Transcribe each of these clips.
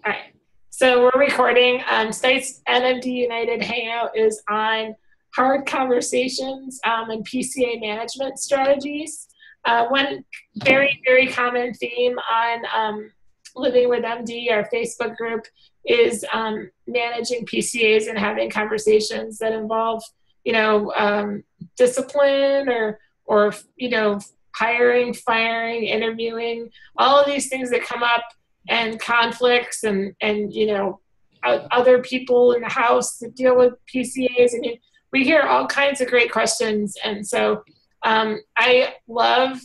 All right. So we're recording. Tonight's NMD United Hangout is on hard conversations and PCA management strategies. One very, very common theme on Living with MD, our Facebook group, is managing PCAs and having conversations that involve, discipline or hiring, firing, interviewing, all of these things that come up, and conflicts and other people in the house that deal with PCAs. I mean, we hear all kinds of great questions, and so I love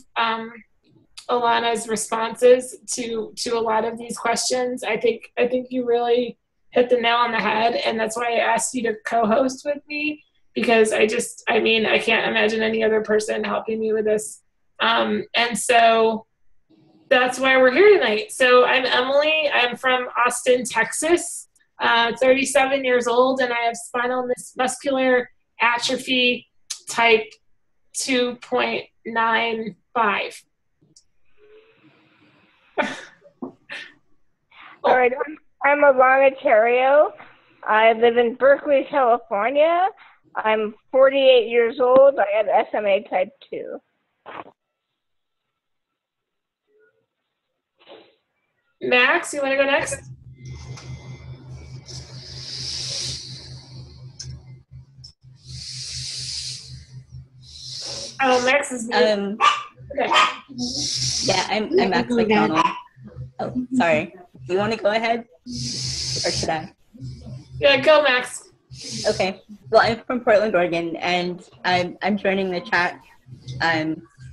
Alana's responses to a lot of these questions. I think you really hit the nail on the head, and that's why I asked you to co-host with me, because I can't imagine any other person helping me with this. And so that's why we're here tonight. So I'm Emily. I'm from Austin, Texas, 37 years old, and I have spinal muscular atrophy type 2.95. All right, I'm Alana Terrio. I live in Berkeley, California. I'm 48 years old. I have SMA type 2. Max, you want to go next? Oh, Max is okay. Yeah, I'm Max McDonald. Oh, sorry. Do you want to go ahead, or should I? Yeah, go, Max. Okay. Well, I'm from Portland, Oregon, and I'm joining the chat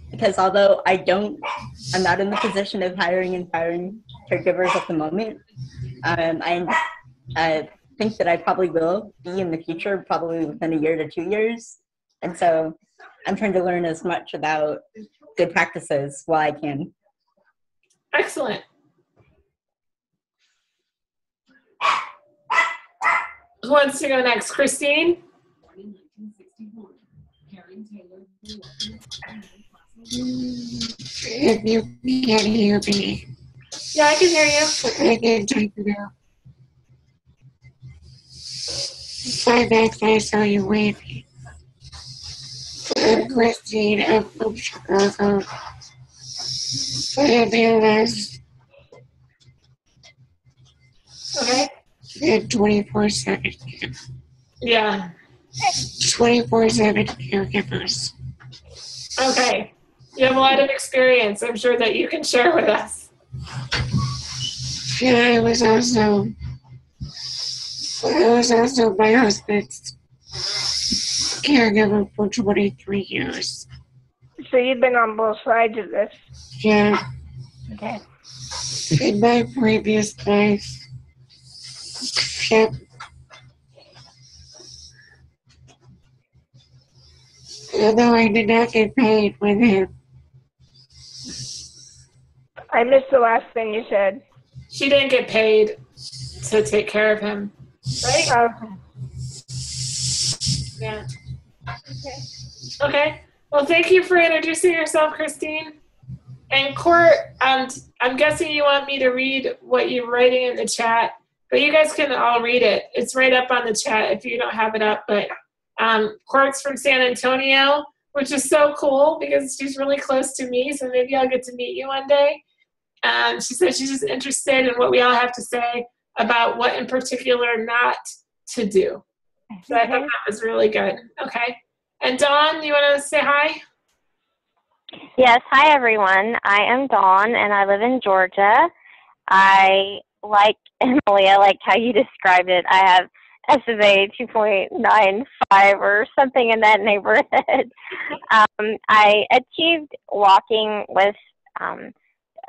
because although I'm not in the position of hiring and firing caregivers at the moment. I think that I probably will be in the future, probably within a year to 2 years. And so I'm trying to learn as much about good practices while I can. Excellent. Who wants to go next? Christine? If you can't hear me. Yeah, I can hear you. I can type it out. 5X, I saw you waving. I'm Christine. I'm from Chicago. I have ALS. Okay. And 24/7. Yeah. 24/7 caregivers. Okay. You have a lot of experience, I'm sure, that you can share with us. Yeah, I was also my husband's caregiver for 23 years. So you've been on both sides of this? Yeah. Okay. In my previous life, yep. Although I did not get paid with him. I missed the last thing you said. She didn't get paid to take care of him, right? Yeah. Okay. Well, thank you for introducing yourself, Christine. And Court, I'm guessing you want me to read what you're writing in the chat, but you guys can all read it. It's right up on the chat if you don't have it up. But Court's from San Antonio, which is so cool because she's really close to me, so maybe I'll get to meet you one day. She said she's just interested in what we all have to say about what in particular not to do. So I thought that was really good. Okay. And Dawn, you want to say hi? Yes. Hi, everyone. I am Dawn, and I live in Georgia. I like Emily. I liked how you described it. I have SMA 2.95 or something in that neighborhood. I achieved walking with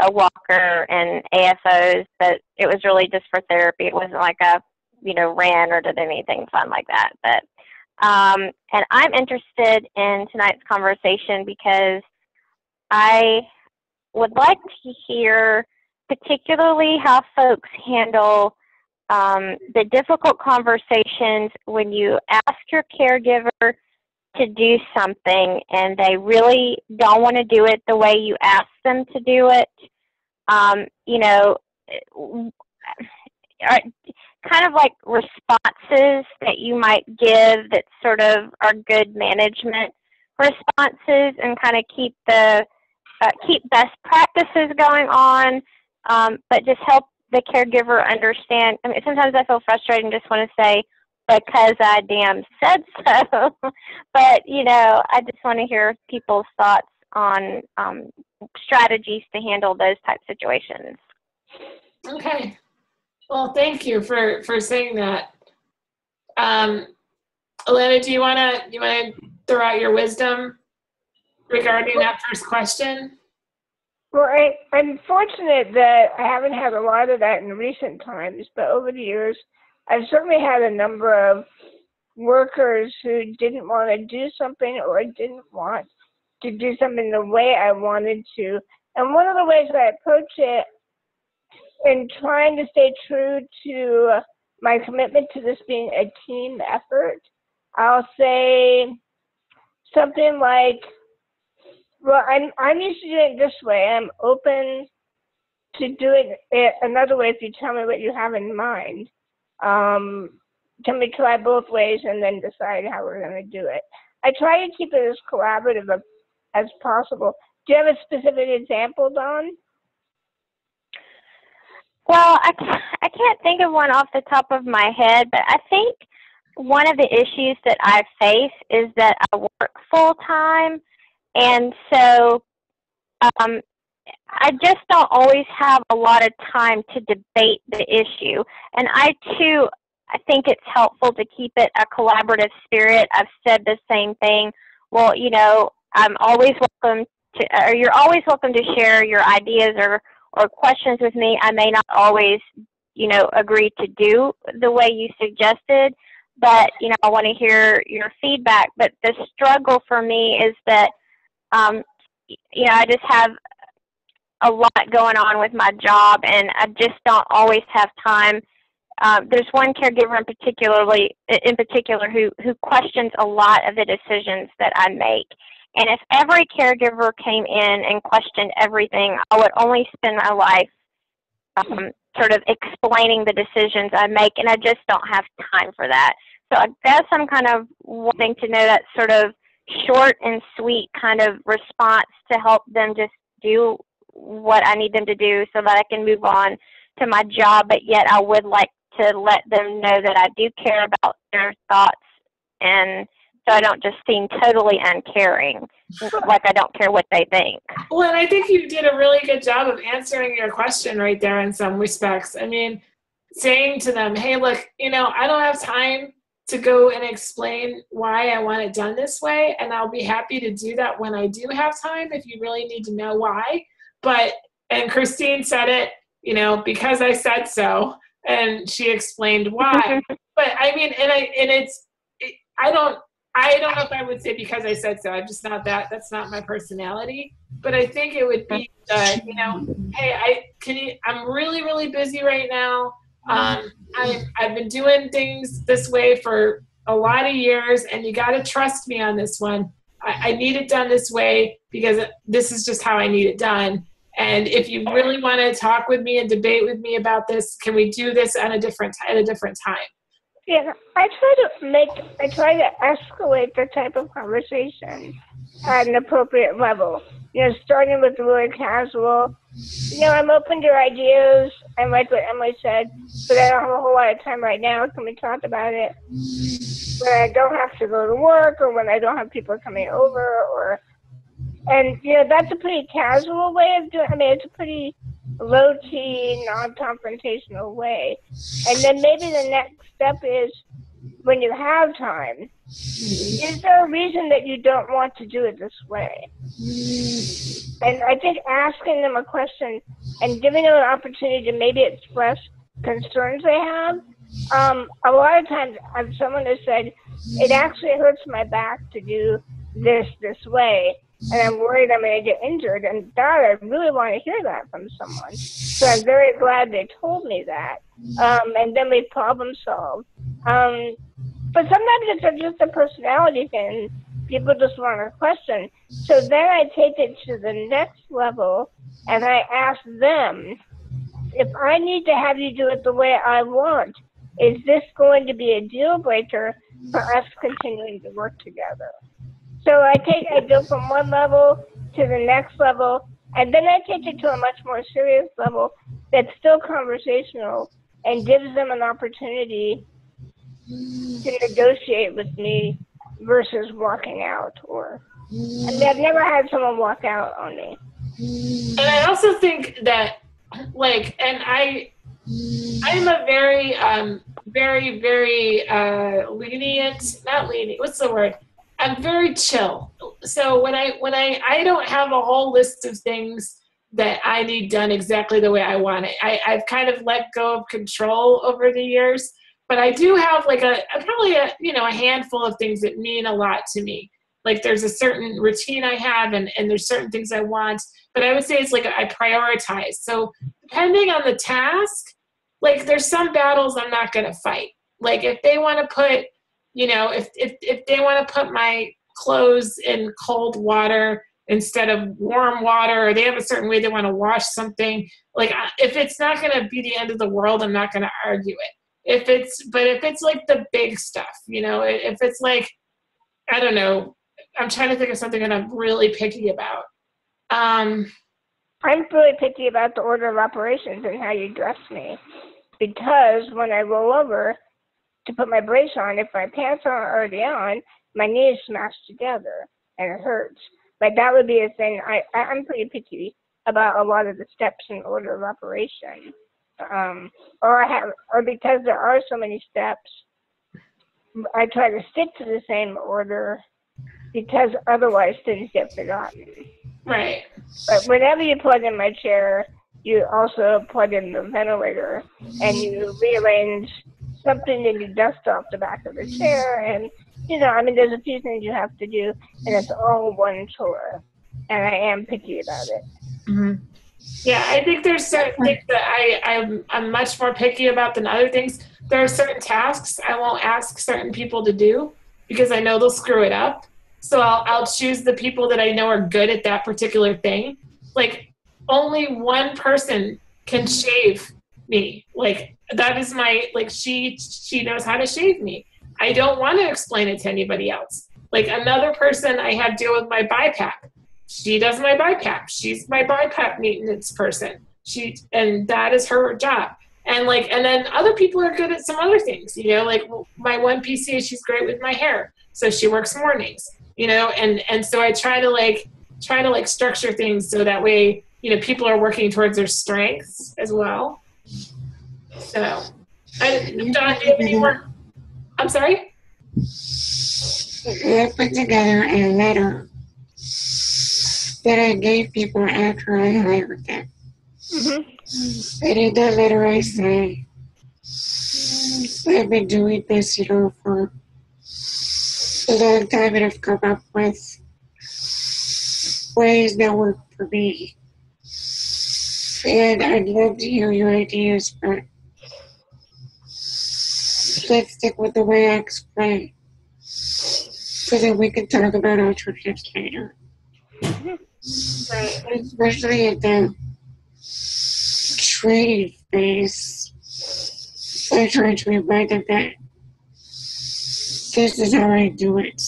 a walker and ASOs, but it was really just for therapy. It wasn't like a, ran or did anything fun like that. But and I'm interested in tonight's conversation because I would like to hear particularly how folks handle the difficult conversations when you ask your caregiver to do something and they really don't want to do it the way you ask them to do it. kind of like responses that you might give that sort of are good management responses, and kind of keep best practices going on, but just help the caregiver understand. I mean, sometimes I feel frustrated and just want to say, because I damn said so. But, you know, I just want to hear people's thoughts on strategies to handle those type situations. Okay. Well, thank you for saying that. Elena, do you wanna throw out your wisdom regarding that first question? Well, I'm fortunate that I haven't had a lot of that in recent times, but over the years, I've certainly had a number of workers who didn't want to do something or didn't want to do something the way I wanted to. And one of the ways that I approach it in trying to stay true to my commitment to this being a team effort, I'll say something like, well, I'm used to doing it this way. I'm open to doing it another way if you tell me what you have in mind. Can we try both ways and then decide how we're going to do it? I try to keep it as collaborative as possible. Do you have a specific example, Dawn? Well, I can't think of one off the top of my head, but I think one of the issues that I face is that I work full time, and so I just don't always have a lot of time to debate the issue. And I think it's helpful to keep it a collaborative spirit. I've said the same thing. Well, you know, I'm always welcome to, or you're always welcome to share your ideas or questions with me. I may not always, you know, agree to do the way you suggested, but, you know, I want to hear your feedback. But the struggle for me is that, you know, I just have a lot going on with my job, and I just don't always have time. There's one caregiver in particular who questions a lot of the decisions that I make. And if every caregiver came in and questioned everything, I would only spend my life sort of explaining the decisions I make, and I just don't have time for that. So I guess I'm kind of wanting to know that sort of short and sweet kind of response to help them just do what I need them to do so that I can move on to my job, but yet I would like to let them know that I do care about their thoughts, and so I don't just seem totally uncaring, like I don't care what they think. Well, and I think you did a really good job of answering your question right there in some respects. I mean, saying to them, hey, look, you know, I don't have time to go and explain why I want it done this way, and I'll be happy to do that when I do have time if you really need to know why. But, and Christine said it, you know, because I said so, and she explained why. But I mean, I don't know if I would say because I said so. I'm just not that's not my personality. But I think it would be, you know, hey, I'm really, really busy right now. I've been doing things this way for a lot of years, and you got to trust me on this one. I need it done this way because this is just how I need it done. And if you really want to talk with me and debate with me about this, can we do this at a different time? Yeah, I try to escalate the type of conversation at an appropriate level. You know, starting with really casual. You know, I'm open to ideas. I like what Emily said, but I don't have a whole lot of time right now. Can we talk about it when I don't have to go to work or when I don't have people coming over? And, you know, that's a pretty casual way of doing it. I mean, it's a pretty low-key, non-confrontational way. And then maybe the next step is, when you have time, is there a reason that you don't want to do it this way? And I think asking them a question and giving them an opportunity to maybe express concerns they have. A lot of times, someone has said, it actually hurts my back to do this way, and I'm worried I'm going to get injured. And God, I really want to hear that from someone. So I'm very glad they told me that. And then we problem solve. But sometimes it's just a personality thing. People just want a question. So then I take it to the next level, and I ask them, if I need to have you do it the way I want, is this going to be a deal breaker for us continuing to work together? So I go from one level to the next level, and then I take it to a much more serious level that's still conversational and gives them an opportunity to negotiate with me versus walking out. And I've never had someone walk out on me. And I also think that, like, and I'm a very, very lenient, not lenient, what's the word? I'm very chill. So when I don't have a whole list of things that I need done exactly the way I want it. I've kind of let go of control over the years, but I do have like probably a handful of things that mean a lot to me. Like there's a certain routine I have and there's certain things I want, but I would say it's like I prioritize. So depending on the task, like there's some battles I'm not going to fight. Like if they want to put, if they want to put my clothes in cold water instead of warm water, or they have a certain way they want to wash something, like if it's not going to be the end of the world, I'm not going to argue it. But if it's like the big stuff, if it's like, I don't know, I'm trying to think of something that I'm really picky about. I'm really picky about the order of operations and how you dress me, because when I roll over to put my brace on, if my pants aren't already on, my knees smash together and it hurts. Like that would be a thing. I'm pretty picky about a lot of the steps in order of operation, or because there are so many steps, I try to stick to the same order because otherwise things get forgotten. Right. But whenever you plug in my chair, you also plug in the ventilator and you rearrange something and you dust off the back of the chair. And, there's a few things you have to do, and it's all one chore. And I am picky about it. Mm-hmm. Yeah, I think there's certain things that I'm much more picky about than other things. There are certain tasks I won't ask certain people to do because I know they'll screw it up. So I'll choose the people that I know are good at that particular thing. Like only one person can shave me. Like that is she knows how to shave me. I don't want to explain it to anybody else. Like another person I have deal with my BiPAP. She does my BiPAP. She's my BiPAP maintenance person. And that is her job. And then other people are good at some other things, like my one PCA, she's great with my hair. So she works mornings, and so I try to structure things so that way, people are working towards their strengths as well. So Don, do you have any more? I'm sorry? I put together a letter that I gave people after I hired them. Mm-hmm. And in that letter I say, I've been doing this, for a long time, and I've come up with ways that work for me. And I'd love to hear your ideas, but let's stick with the way I explain, so that we can talk about alternatives later. Right. Especially at the training phase, I try to remind them that this is how I do it.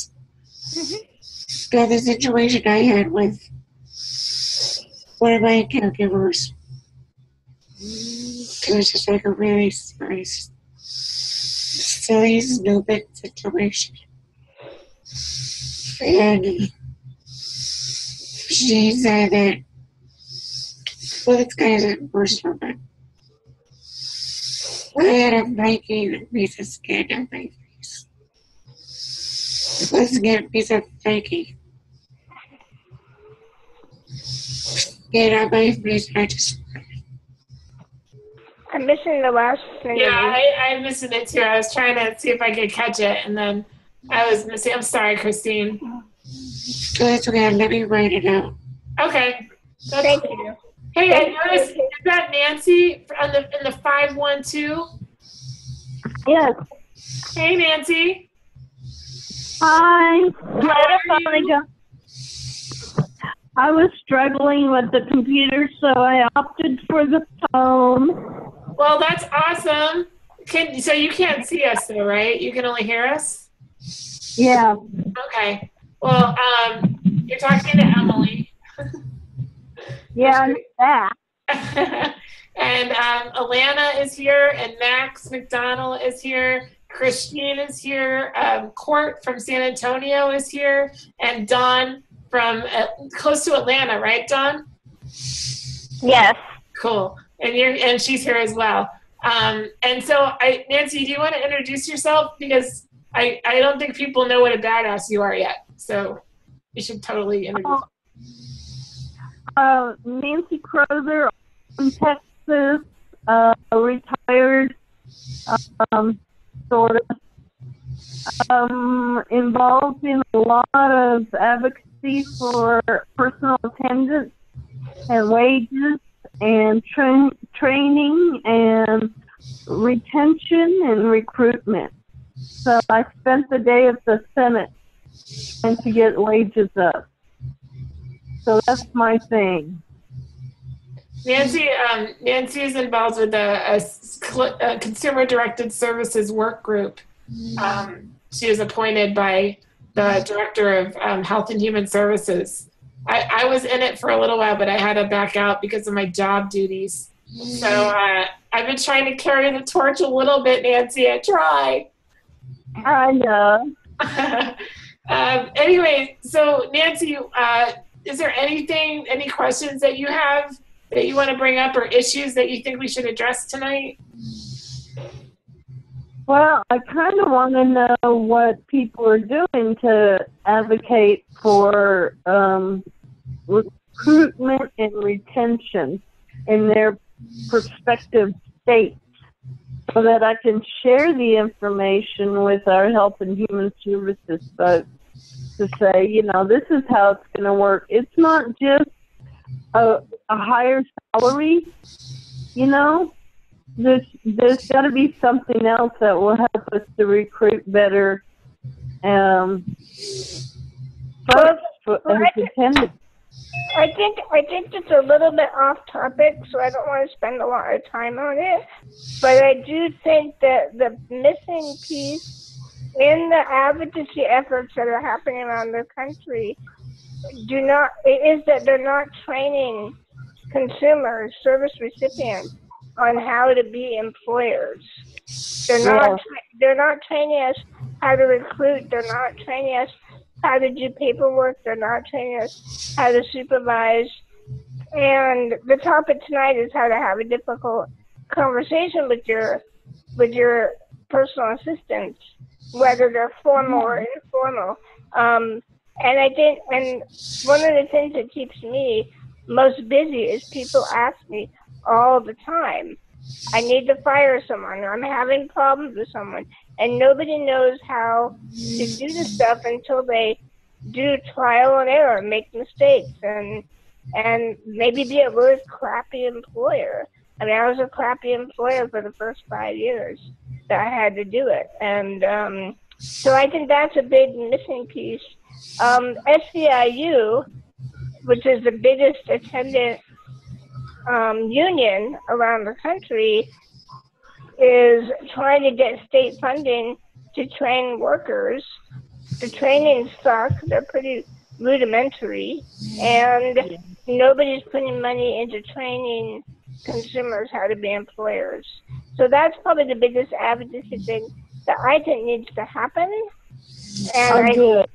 Now, the situation I had with one of my caregivers, it was just like a really nice, silly, stupid situation. And she said that, well, it's kind of personal, but I had a Viking piece of skin on my face. Let's get a piece of Viking skin on my face. I'm missing the last thing. Yeah, I'm missing it too. I was trying to see if I could catch it, and then I was missing. I'm sorry, Christine. That's okay. Let me write it out. Okay. Thank you. Hey, I noticed, is that Nancy in the 512? Yes. Hey, Nancy. Hi. I was struggling with the computer, so I opted for the phone. Well, that's awesome. So you can't see us though, right? You can only hear us? Yeah. Okay. Well, you're talking to Emily. Yeah, I know that. And Alana is here, and Max McDonald is here. Christine is here. Court from San Antonio is here, and Dawn from close to Atlanta, right, Dawn? Yes. Cool. And she's here as well. And so, Nancy, do you want to introduce yourself? Because I don't think people know what a badass you are yet. So you should totally introduce. Nancy Crozer from Texas, retired, sort of, involved in a lot of advocacy for personal attendance and wages and training and retention and recruitment. So I spent the day at the Senate trying to get wages up. So that's my thing. Nancy is involved with a consumer-directed services work group. She is appointed by the Director of Health and Human Services. I was in it for a little while, but I had to back out because of my job duties. So I've been trying to carry the torch a little bit, Nancy. I try. I know. Anyway, so Nancy, is there any questions that you have that you want to bring up or issues that you think we should address tonight? Well, I kind of want to know what people are doing to advocate for recruitment and retention in their prospective states so that I can share the information with our Health and Human Services folks to say, you know, this is how it's going to work. It's not just a higher salary, you know. There's got to be something else that will help us to recruit better folks and attendants. I think it's a little bit off topic, so I don't want to spend a lot of time on it. But I do think that the missing piece in the advocacy efforts that are happening around the country is that they're not training consumers, service recipients, on how to be employers. They're not training us how to recruit. They're not training us how to do paperwork. They're not training us how to supervise. And the topic tonight is how to have a difficult conversation with your personal assistants, whether they're formal or informal. And one of the things that keeps me most busy is people ask me all the time, I need to fire someone, or I'm having problems with someone, and nobody knows how to do this stuff until they do trial and error, make mistakes, and maybe be a really crappy employer. I mean, I was a crappy employer for the first 5 years that I had to do it, and so I think that's a big missing piece. SEIU, which is the biggest attendant union around the country, is trying to get state funding to train workers. The trainings suck. They're pretty rudimentary, and nobody's putting money into training consumers how to be employers. So that's probably the biggest advocacy thing that I think needs to happen. And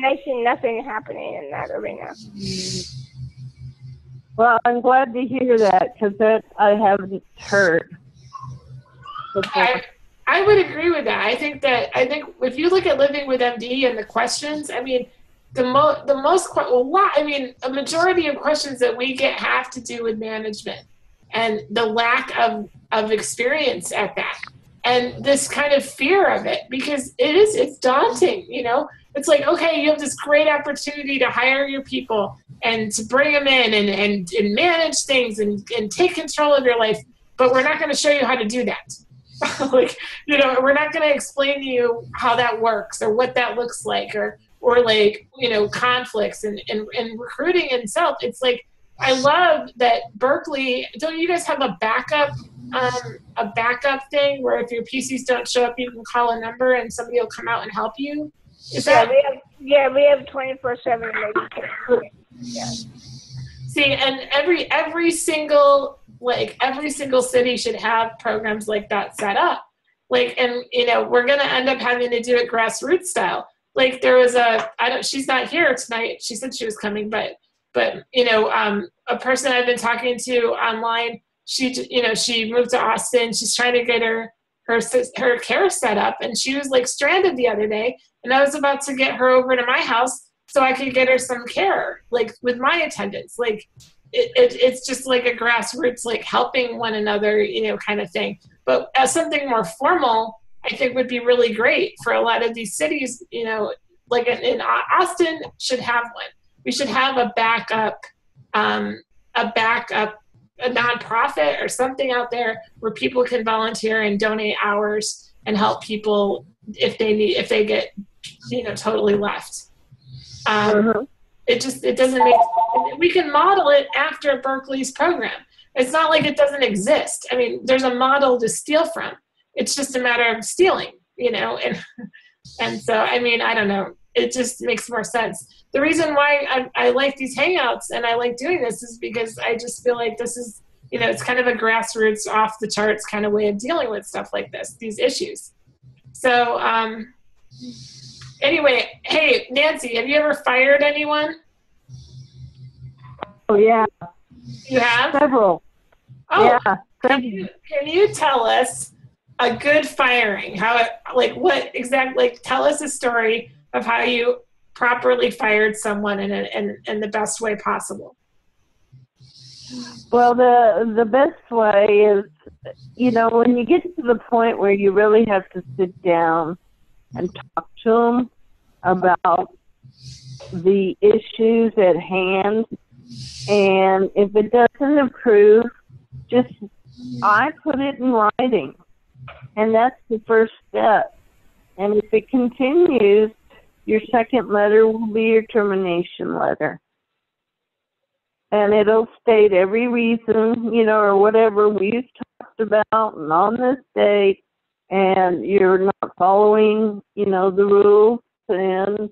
I see nothing happening in that arena. Well, I'm glad to hear that, because that I haven't heard before. I would agree with that. I think if you look at Living with MD and the questions, I mean, a majority of questions that we get have to do with management and the lack of experience at that, and this kind of fear of it, because it's daunting, you know. It's like, okay, you have this great opportunity to hire your people and to bring them in and manage things and take control of your life, but we're not going to show you how to do that. Like, you know, we're not going to explain to you how that works or what that looks like or or like, you know, conflicts and recruiting itself. It's like, I love that Berkeley, don't you guys have a backup thing where if your PCs don't show up, you can call a number and somebody will come out and help you? Is that? We have 24/7 medication. Yeah. See, and every single city should have programs like that set up. Like, and you know, we're gonna end up having to do it grassroots style. Like there was she's not here tonight. She said she was coming, but you know, a person I've been talking to online, she moved to Austin. She's trying to get her care set up, and she was like stranded the other day, and I was about to get her over to my house so I could get her some care, like with my attendants. Like it's just like a grassroots, like helping one another, you know, kind of thing. But as something more formal, I think would be really great for a lot of these cities, you know, like in Austin should have one. We should have a backup, a nonprofit or something out there where people can volunteer and donate hours and help people if they get, you know, totally left. It doesn't make, we can model it after Berkeley's program. It's not like it doesn't exist. I mean, there's a model to steal from. It's just a matter of stealing, you know, and so, I mean, I don't know. It just makes more sense. The reason why I like these Hangouts and I like doing this is because I just feel like this is, you know, it's kind of a grassroots, off the charts kind of way of dealing with stuff like this, these issues. So anyway, hey, Nancy, have you ever fired anyone? Oh, yeah. You have? Several. Oh, yeah. Can you tell us a good firing? How it, like what exactly, like tell us a story of how you properly fired someone in the best way possible. Well, the best way is, you know, when you get to the point where you really have to sit down and talk to them about the issues at hand, and if it doesn't improve, just I put it in writing, and that's the first step. And if it continues, your second letter will be your termination letter. And it'll state every reason, you know, or whatever we've talked about, and on this date, and you're not following, you know, the rules, and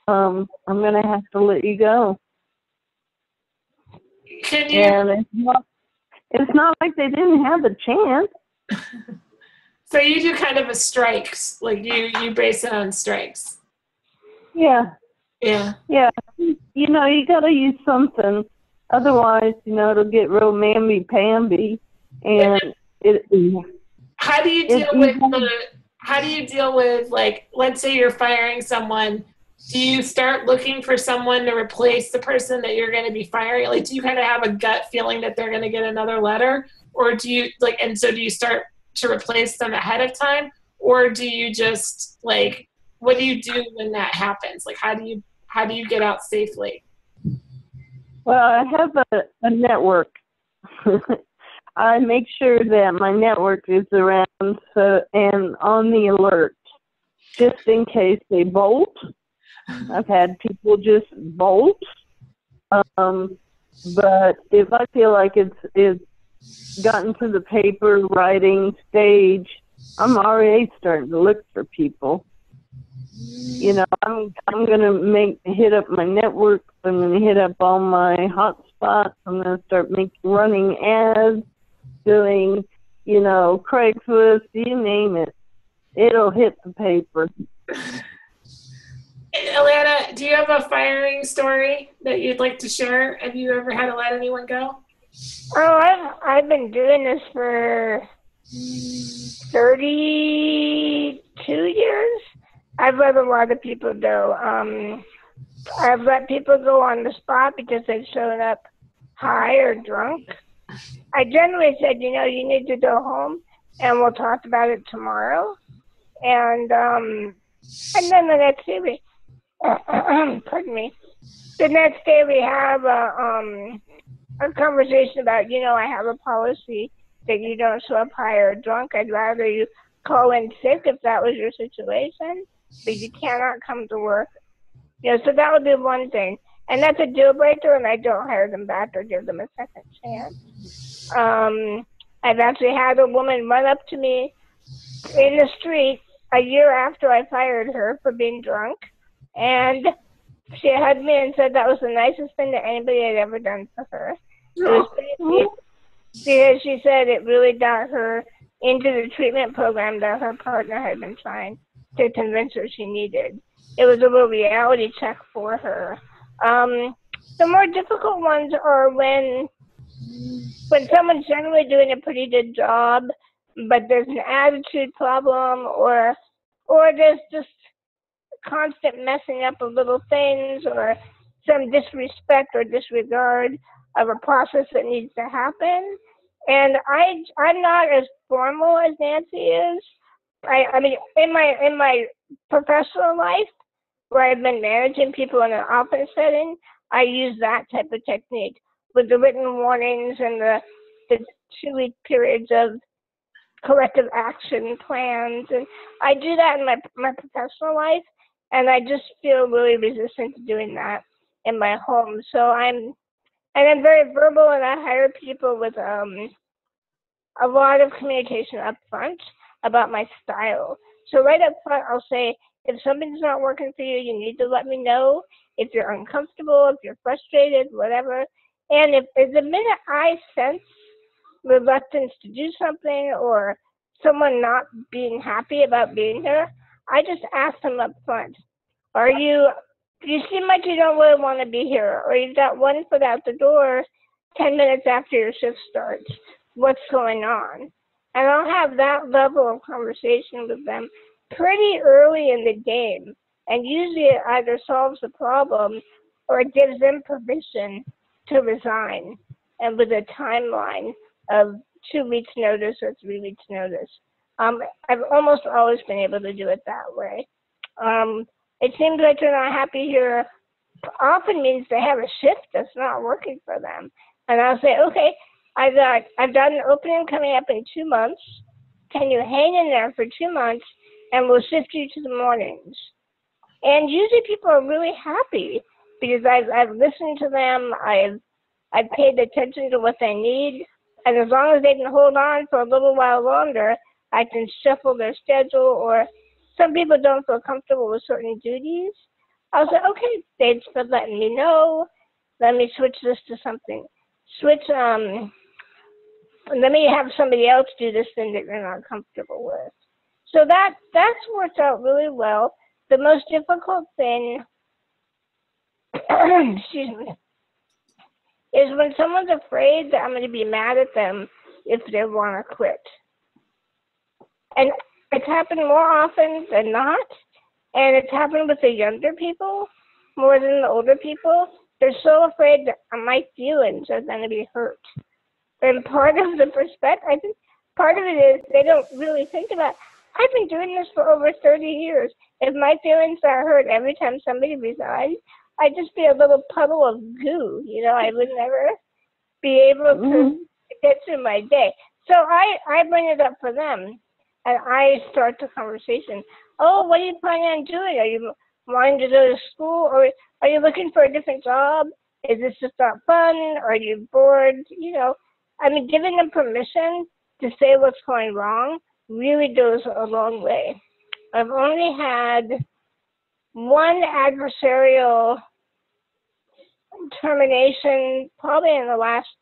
I'm going to have to let you go. Can you? And it's not like they didn't have a chance. So you do kind of a strikes, like you base it on strikes. Yeah. Yeah. Yeah. You know, you got to use something. Otherwise, you know, it'll get real mamby-pamby. And how do you deal with like, let's say you're firing someone, do you start looking for someone to replace the person that you're going to be firing? Like, do you kind of have a gut feeling that they're going to get another letter? Or do you like, and so do you start to replace them ahead of time? Or do you just like, what do you do when that happens? Like, how do you get out safely? Well, I have a network. I make sure that my network is around and on the alert, just in case they bolt. I've had people just bolt. But if I feel like it's gotten to the paper writing stage, I'm already starting to look for people. You know, I'm gonna hit up my network. I'm gonna hit up all my hotspots. I'm gonna start running ads, doing, you know, Craigslist, you name it. It'll hit the paper. Alana, do you have a firing story that you'd like to share? Have you ever had to let anyone go? Oh, I've been doing this for 32 years. I've let a lot of people go. I've let people go on the spot because they've shown up high or drunk. I generally said, you know, you need to go home and we'll talk about it tomorrow. And then the next day we, pardon me, the next day we have a conversation about, you know, I have a policy that you don't show up high or drunk. I'd rather you call in sick if that was your situation, but you cannot come to work So that would be one thing. And that's a deal breaker, and I don't hire them back or give them a second chance. I've actually had a woman run up to me in the street a year after I fired her for being drunk, and she hugged me and said that was the nicest thing that anybody had ever done for her. It was because she said it really got her into the treatment program that her partner had been trying to convince her she needed. It was a little reality check for her. The more difficult ones are when someone's generally doing a pretty good job, but there's an attitude problem, or there's just constant messing up of little things, or some disrespect or disregard of a process that needs to happen. And I'm not as formal as Nancy is. I mean, in my professional life, where I've been managing people in an office setting, I use that type of technique with the written warnings and the 2-week periods of corrective action plans. And I do that in my professional life, and I just feel really resistant to doing that in my home. So I'm very verbal, and I hire people with a lot of communication up front about my style. So right up front, I'll say, if something's not working for you, you need to let me know. If you're uncomfortable, if you're frustrated, whatever. And if the minute I sense reluctance to do something or someone not being happy about being here, I just ask them up front, you seem like you don't really want to be here, or you've got one foot out the door 10 minutes after your shift starts. What's going on? And I'll have that level of conversation with them pretty early in the game. And usually it either solves the problem or it gives them permission to resign, and with a timeline of 2 weeks notice or 3 weeks notice. I've almost always been able to do it that way. It seems like they're not happy here often means they have a shift that's not working for them. And I'll say, okay, I've got an opening coming up in 2 months. Can you hang in there for 2 months and we'll shift you to the mornings? And usually people are really happy because I've listened to them, I've paid attention to what they need, and as long as they can hold on for a little while longer, I can shuffle their schedule. Or some people don't feel comfortable with certain duties. I'll say, okay, thanks for letting me know. Let me switch this to something. Let me have somebody else do this thing that you're not comfortable with. So that's worked out really well. The most difficult thing, excuse me, is when someone's afraid that I'm going to be mad at them if they want to quit. And it's happened more often than not, and it's happened with the younger people more than the older people. They're so afraid that my feelings are going to be hurt. And part of the perspective, I think part of it is they don't really think about, I've been doing this for over 30 years. If my feelings are hurt every time somebody resigns, I'd just be a little puddle of goo. I would never be able to get through my day. So I bring it up for them, and I start the conversation. Oh, what are you planning on doing? Are you wanting to go to school, or are you looking for a different job? Is this just not fun? Are you bored? Giving them permission to say what's going wrong really goes a long way. I've only had one adversarial termination probably in the last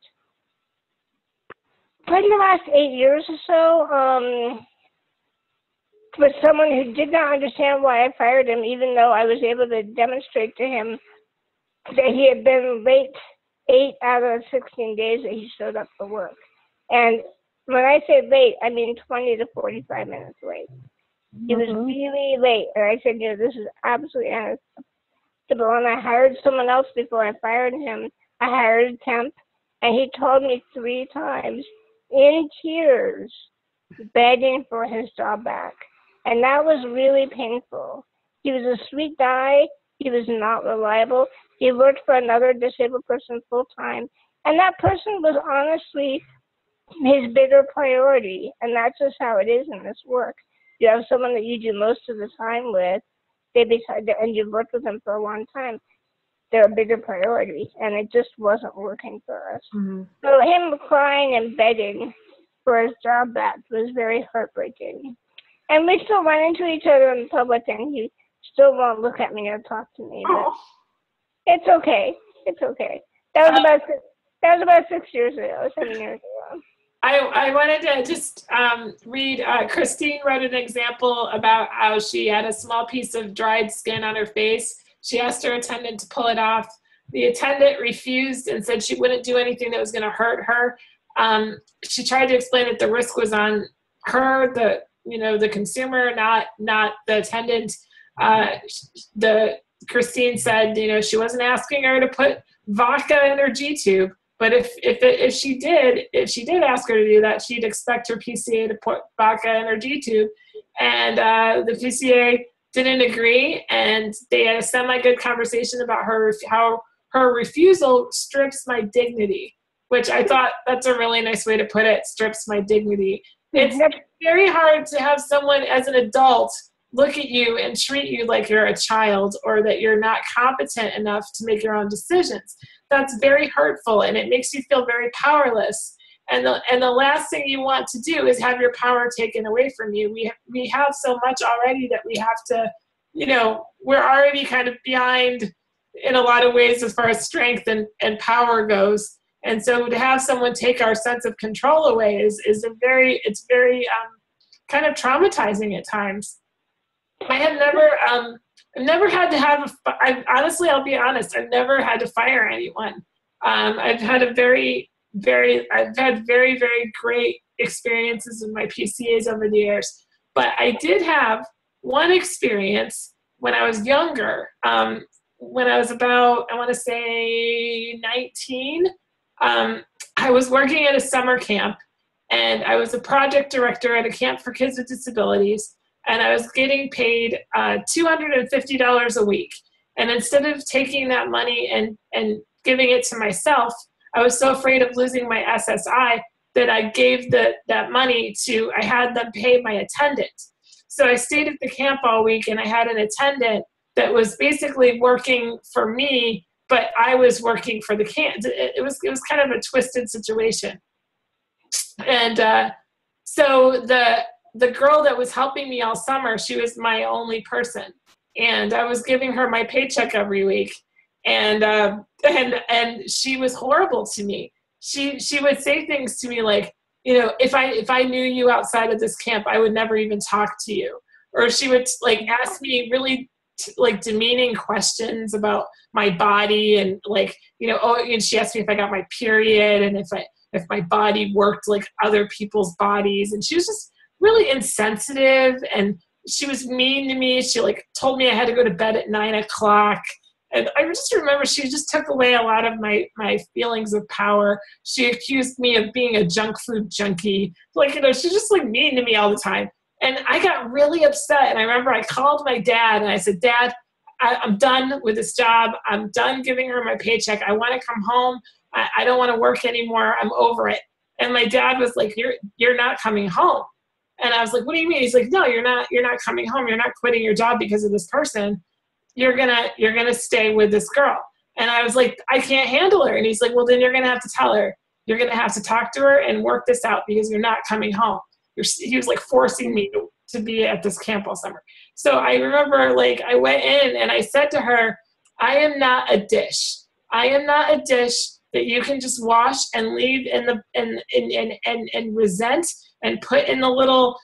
8 years or so, with someone who did not understand why I fired him, even though I was able to demonstrate to him that he had been late 8 out of 16 days that he showed up for work. And when I say late, I mean 20 to 45 minutes late. He was really late. And I said, this is absolutely unacceptable. And I hired someone else before I fired him. I hired a temp, and he told me 3 times in tears, begging for his job back. And that was really painful. He was a sweet guy. He was not reliable. He worked for another disabled person full time. And that person was honestly his bigger priority. And that's just how it is in this work. You have someone that you do most of the time with, they decide to, and you've worked with them for a long time, they're a bigger priority, and it just wasn't working for us. Mm-hmm. So him crying and begging for his job back was very heartbreaking. And we still run into each other in public, and he still won't look at me or talk to me. But it's okay. It's okay. That was about 6 years ago, 7 years ago. I wanted to just read, Christine wrote an example about how she had a small piece of dried skin on her face. She asked her attendant to pull it off. The attendant refused and said she wouldn't do anything that was going to hurt her. She tried to explain that the risk was on her, the consumer, not the attendant. Christine said, she wasn't asking her to put vodka in her G tube, but if she did ask her to do that, she'd expect her PCA to put vodka in her G tube, and the PCA didn't agree, and they had a semi-good conversation about how her refusal strips my dignity, which I thought that's a really nice way to put it, strips my dignity. It's very hard to have someone as an adult look at you and treat you like you're a child or that you're not competent enough to make your own decisions. That's very hurtful, and it makes you feel very powerless. And the last thing you want to do is have your power taken away from you. We have so much already that we have to, we're already kind of behind in a lot of ways as far as strength and power goes. And so to have someone take our sense of control away is very kind of traumatizing at times. I have never had to have honestly, I'll be honest, I've never had to fire anyone. I've had very, very great experiences with my PCAs over the years. But I did have one experience when I was younger, when I was about, I want to say 19. I was working at a summer camp, and I was a project director at a camp for kids with disabilities, and I was getting paid $250 a week. And instead of taking that money and giving it to myself, I was so afraid of losing my SSI that I gave that money I had them pay my attendant. So I stayed at the camp all week, and I had an attendant that was basically working for me, but I was working for the camp. It was kind of a twisted situation. And so the girl that was helping me all summer, she was my only person, and I was giving her my paycheck every week. And she was horrible to me. She would say things to me like, if I knew you outside of this camp, I would never even talk to you. Or she would ask me really demeaning questions about my body, and and she asked me if I got my period and if my body worked like other people's bodies. And she was just really insensitive, and she was mean to me. She told me I had to go to bed at 9 o'clock. And I just remember she just took away a lot of my feelings of power. She accused me of being a junk food junkie. She's just mean to me all the time. And I got really upset. And I remember I called my dad and I said, Dad, I'm done with this job. I'm done giving her my paycheck. I want to come home. I don't want to work anymore. I'm over it. And my dad was like, you're not coming home. And I was like, what do you mean? He's like, no, you're not coming home. You're not quitting your job because of this person. You're gonna stay with this girl. And I was like, I can't handle her. And he's like, well, then you're gonna have to tell her. You're gonna have to talk to her and work this out because you're not coming home. He was forcing me to be at this camp all summer. So I remember I went in and I said to her, I am not a dish. I am not a dish that you can just wash and leave and resent and put in the little,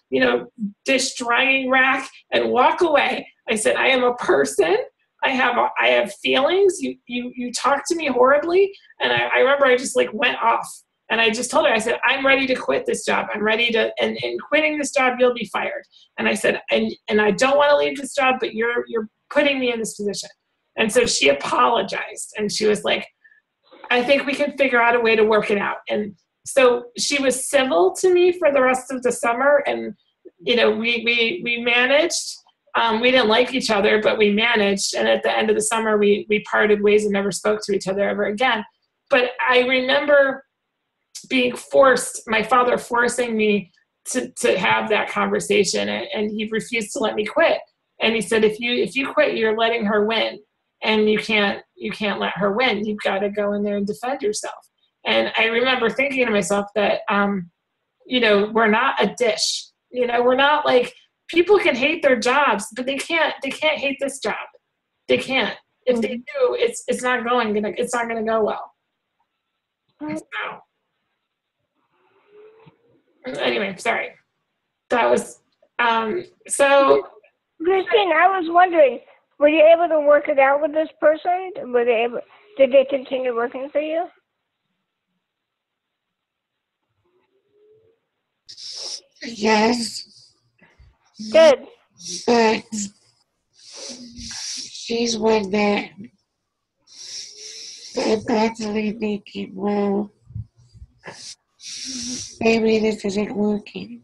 dish drying rack and walk away. I said, I am a person. I have feelings. You talk to me horribly. And I remember I just went off, and I just told her, I said, I'm ready to quit this job. I'm ready to, and quitting this job, you'll be fired. And I said, and I don't want to leave this job, but you're putting me in this position. And so she apologized, and she was like, I think we can figure out a way to work it out. And so she was civil to me for the rest of the summer. And, we managed. We didn't like each other, but we managed. And at the end of the summer, we parted ways and never spoke to each other ever again. But I remember being my father forcing me to have that conversation, and he refused to let me quit. And he said, if you quit, you're letting her win, and you can't let her win. You've got to go in there and defend yourself. And I remember thinking to myself that, we're not a dish. We're not like, people can hate their jobs, but they can't hate this job. They can't. If they do, it's not going to go well. So, anyway, sorry. That was so. Christine, I was wondering, were you able to work it out with this person? Did they continue working for you? Yes. Good. But she's one that I'm constantly thinking, well, maybe this isn't working.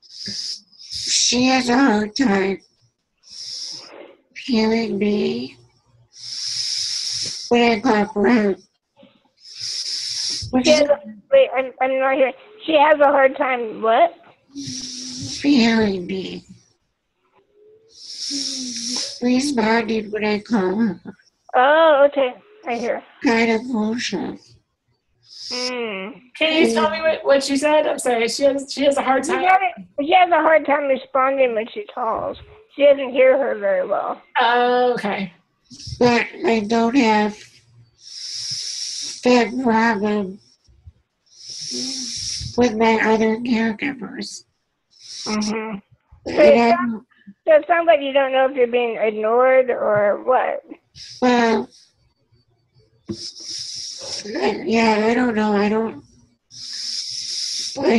She has a hard time hearing me when I talk loud. Wait, I'm not hearing. She has a hard time, what? Hearing me. Responding when I call her. Oh, okay. I hear. Kind of bullshit. Can you tell me what she said? I'm sorry. She has a hard time. She has a hard time responding when she calls. She doesn't hear her very well. Oh, okay. But I don't have that problem with my other caregivers. Mm-hmm. So it sounds like you don't know if you're being ignored or what. Well, yeah, I don't know. I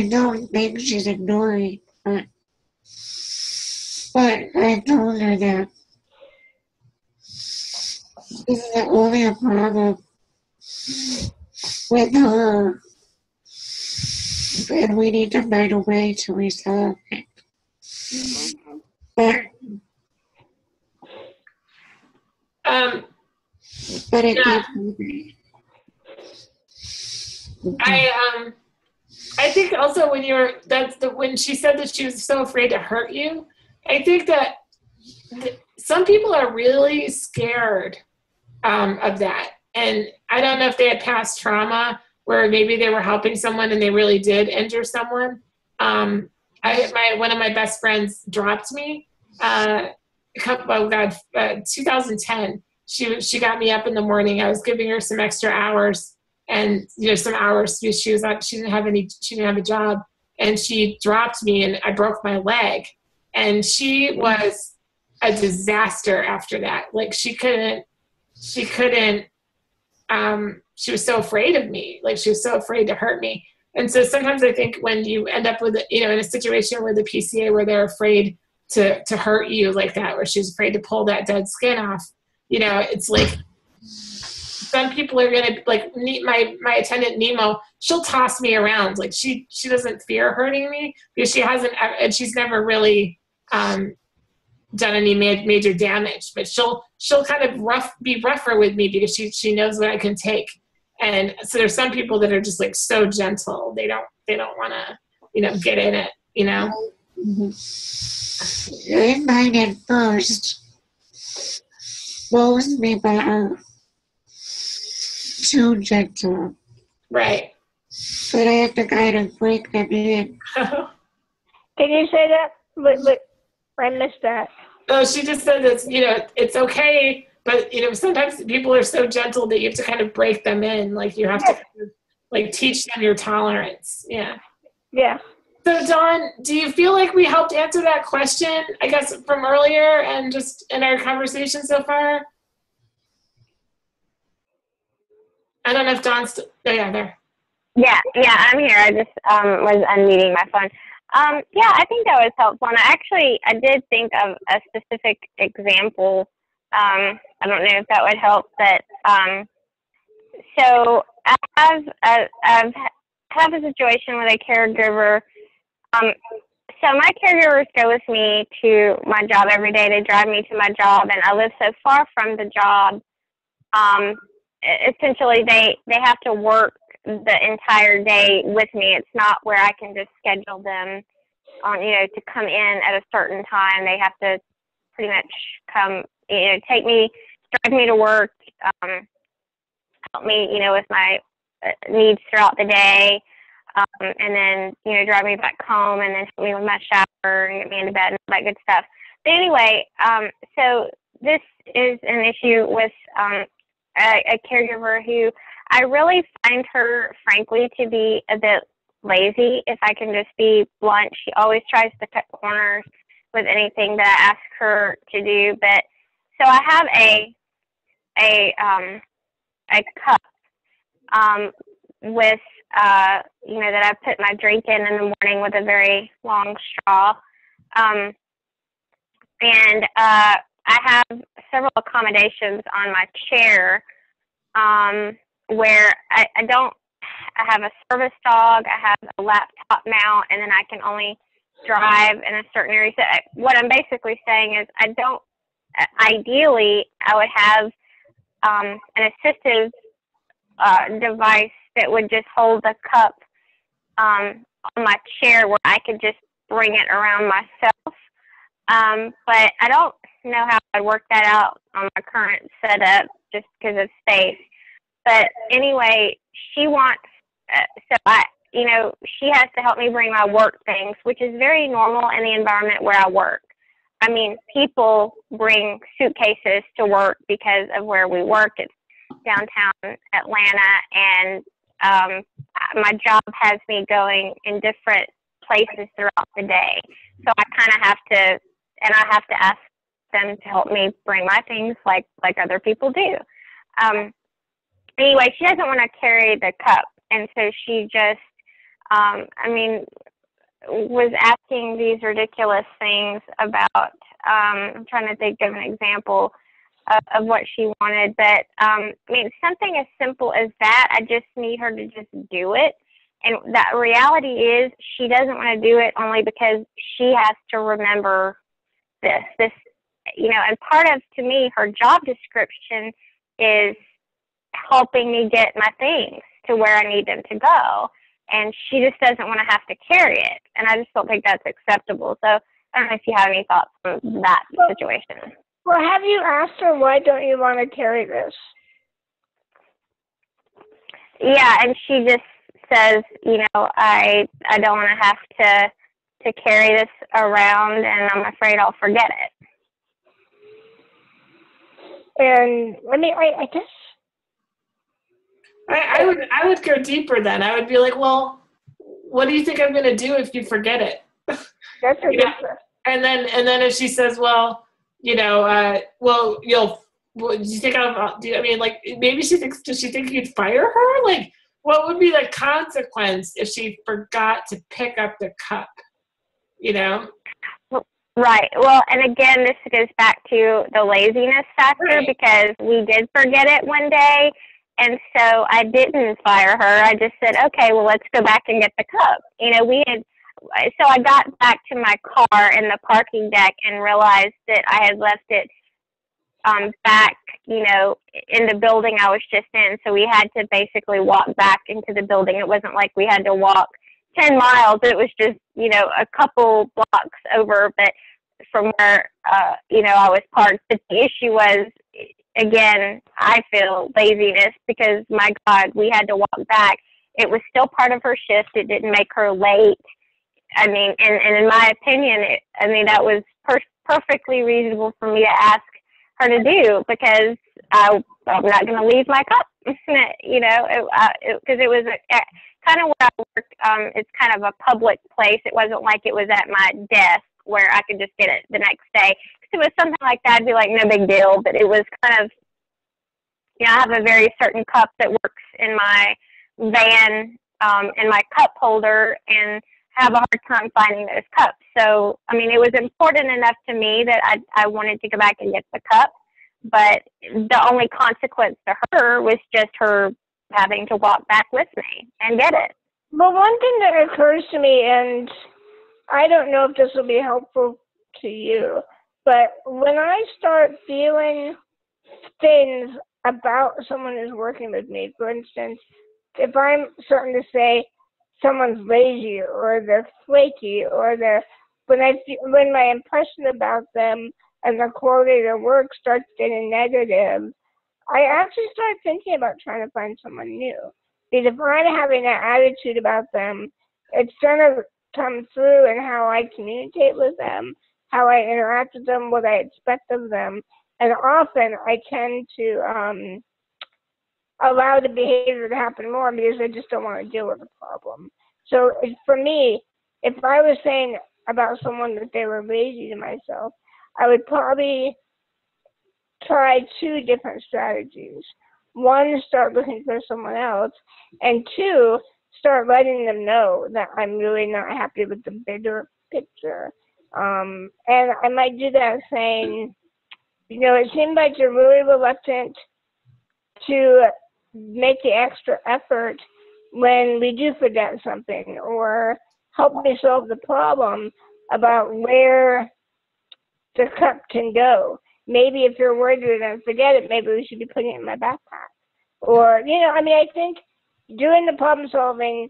don't think she's ignoring, but I told her that this is only a problem with her, and we need to find a way to resolve it. But it keeps moving. I think also when she said that she was so afraid to hurt you, I think that some people are really scared of that. And I don't know if they had past trauma where maybe they were helping someone and they really did injure someone. One of my best friends dropped me. 2010. She got me up in the morning. I was giving her some extra hours, and some hours because she didn't have a job, and she dropped me and I broke my leg. And she was a disaster after that. Like she was so afraid of me. Like she was so afraid to hurt me. And so sometimes I think when you end up with, in a situation with the PCA where they're afraid to hurt you like that, where she's afraid to pull that dead skin off, it's like some people are gonna, like my attendant Nemo, she'll toss me around. Like she doesn't fear hurting me because she hasn't, and she's never really done any major damage, but she'll kind of be rougher with me because she knows what I can take. And so there's some people that are just like so gentle, they don't want to get in it. Mm-hmm. I find at first most people are too gentle, right? But I have to kind of break them in. Can you say that? But I missed that. Oh, she just said that it's okay, but sometimes people are so gentle that you have to kind of break them in. Like you have to kind of, like teach them your tolerance. Yeah. Yeah. So Dawn, do you feel like we helped answer that question, I guess, from earlier and just in our conversation so far? I don't know if Dawn's yeah, there. Yeah, I'm here. I just was unmuting my phone. Yeah, I think that was helpful. And I did think of a specific example. I don't know if that would help, but so I've have a situation with a caregiver. So my caregivers go with me to my job every day. They drive me to my job, and I live so far from the job. Essentially, they have to work the entire day with me. It's not where I can just schedule them on, to come in at a certain time. They have to pretty much come, take me, drive me to work, help me, with my needs throughout the day, and then, drive me back home, and then help me with my shower and get me into bed and all that good stuff. But anyway, so this is an issue with a caregiver who I really find her, frankly, to be a bit lazy, if I can just be blunt. She always tries to cut corners with anything that I ask her to do. But so I have a cup with that I put my drink in the morning with a very long straw, and I have several accommodations on my chair where I have a service dog, I have a laptop mount, and then I can only drive in a certain area. So what I'm basically saying is ideally I would have an assistive device that would just hold the cup on my chair where I could just bring it around myself. But I don't know how I'd work that out on my current setup just because of space. But anyway, she wants, she has to help me bring my work things, which is very normal in the environment where I work. I mean, people bring suitcases to work because of where we work. It's downtown Atlanta, and my job has me going in different places throughout the day. So I kind of have to, and I have to ask them to help me bring my things like other people do. Anyway, she doesn't want to carry the cup, and so she just, was asking these ridiculous things about, I'm trying to think of an example of what she wanted, but something as simple as that, I just need her to just do it. And that reality is she doesn't want to do it only because she has to remember this, and part of, to me, her job description is helping me get my things to where I need them to go. And she just doesn't want to have to carry it. And I just don't think that's acceptable. So I don't know if you have any thoughts on that situation. Well, have you asked her, why don't you want to carry this? Yeah, and she just says, I don't want to have to carry this around, and I'm afraid I'll forget it. And I guess I would go deeper then. I would be like, well, what do you think I'm going to do if you forget it? That's a difference. And then if she says, well, do you think maybe does she think you'd fire her? Like, what would be the consequence if she forgot to pick up the cup? Right. Well, and again, this goes back to the laziness factor, right, because we did forget it one day. And so I didn't fire her. I just said, okay, well, let's go back and get the cup. So I got back to my car in the parking deck and realized that I had left it back, in the building I was just in. So we had to basically walk back into the building. It wasn't like we had to walk 10 miles. It was just, a couple blocks over, but from where, I was parked. But the issue was, again, I feel laziness because, my God, we had to walk back. It was still part of her shift. It didn't make her late. And in my opinion, that was perfectly reasonable for me to ask her to do, because I'm not going to leave my cup, because it was kind of where I work. It's kind of a public place. It wasn't like it was at my desk where I could just get it the next day. If it was something like that, I'd be like, no big deal. But it was kind of, I have a very certain cup that works in my van, in my cup holder, and have a hard time finding those cups. So, it was important enough to me that I wanted to go back and get the cup. But the only consequence to her was just her having to walk back with me and get it. Well, one thing that occurs to me, and I don't know if this will be helpful to you, but when I start feeling things about someone who's working with me, for instance, if I'm starting to say someone's lazy or they're flaky or when my impression about them and the quality of their work starts getting negative, I actually start thinking about trying to find someone new. Because if I'm having that attitude about them, it's going to come through in how I communicate with them, how I interact with them, what I expect of them. And often I tend to allow the behavior to happen more because I just don't want to deal with the problem. So for me, if I was saying about someone that they were lazy to myself, I would probably try 2 different strategies. 1, start looking for someone else, and 2, start letting them know that I'm really not happy with the bigger picture. And I might do that saying, it seems like you're really reluctant to make the extra effort when we do forget something, or help me solve the problem about where the cup can go. Maybe if you're worried we're going to forget it, maybe we should be putting it in my backpack. Or, I think doing the problem solving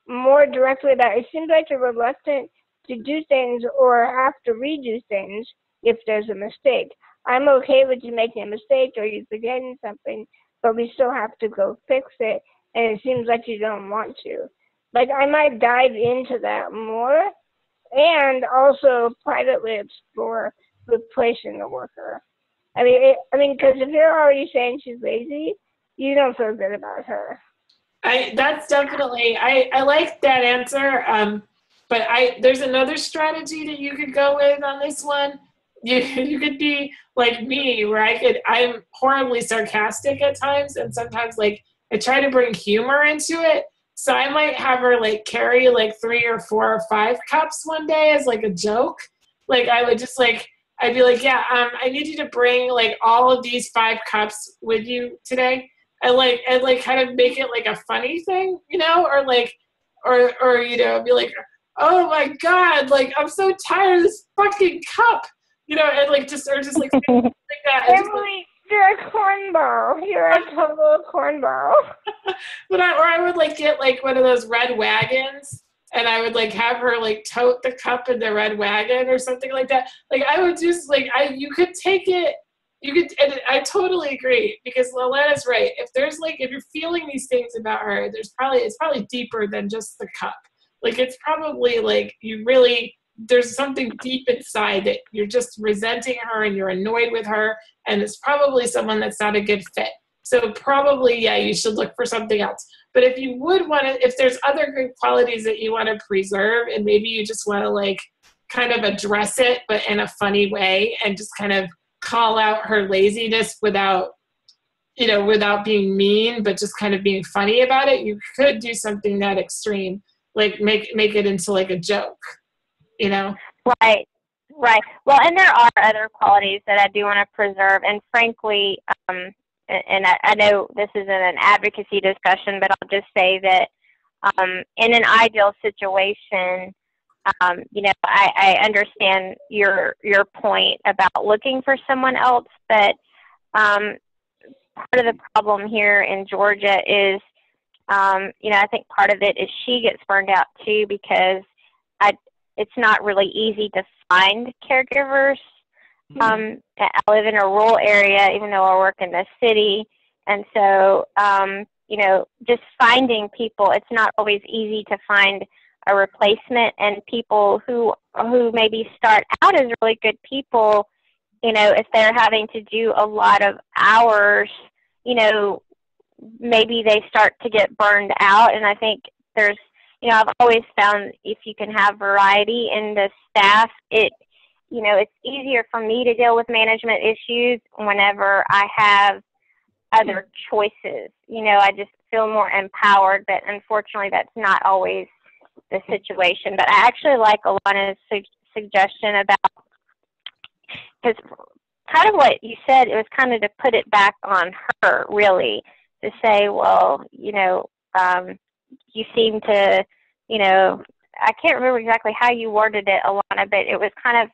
more directly about it seems like you're reluctant to do things or have to redo things if there's a mistake. I'm okay with you making a mistake or you forgetting something, but we still have to go fix it, and it seems like you don't want to. Like, I might dive into that more and also privately explore replacing the worker. Because if you're already saying she's lazy, you don't feel good about her. That's definitely, I like that answer. But there's another strategy that you could go with on this one. You could be like me, where I'm horribly sarcastic at times, and sometimes I try to bring humor into it. So I might have her carry 3 or 4 or 5 cups one day as a joke. I would just I'd be yeah, I need you to bring all of these 5 cups with you today. And kind of make it a funny thing, or be oh my God, I'm so tired of this fucking cup, and just like that. Emily, you're a cornball. You're a total cornball. But I would get one of those red wagons, and I would have her tote the cup in the red wagon or something like that. I would just you could take it. You could, and I totally agree, because Lalena's right. If there's if you're feeling these things about her, it's probably deeper than just the cup. It's probably there's something deep inside that you're just resenting her and you're annoyed with her, and it's probably someone that's not a good fit. So probably, yeah, you should look for something else. But if you would want to, if there's other good qualities that you want to preserve, and maybe you just want to kind of address it, but in a funny way, and just kind of call out her laziness without being mean, but just kind of being funny about it, you could do something that extreme, make it into a joke, Right. Well, and there are other qualities that I do want to preserve, and frankly, and I know this isn't an advocacy discussion, but I'll just say that in an ideal situation, I understand your point about looking for someone else, but part of the problem here in Georgia is, I think part of it is she gets burned out too, because it's not really easy to find caregivers. I live in a rural area, even though I work in the city, and so just finding people, it's not always easy to find a replacement, and people who maybe start out as really good people, if they're having to do a lot of hours, maybe they start to get burned out. And I think there's, I've always found if you can have variety in the staff, it's easier for me to deal with management issues whenever I have other choices. I just feel more empowered, but unfortunately that's not always the situation. But I actually like Alana's suggestion about, because kind of what you said, it was kind of to put it back on her, really, to say, well, you seem to, I can't remember exactly how you worded it, Alana, but it was kind of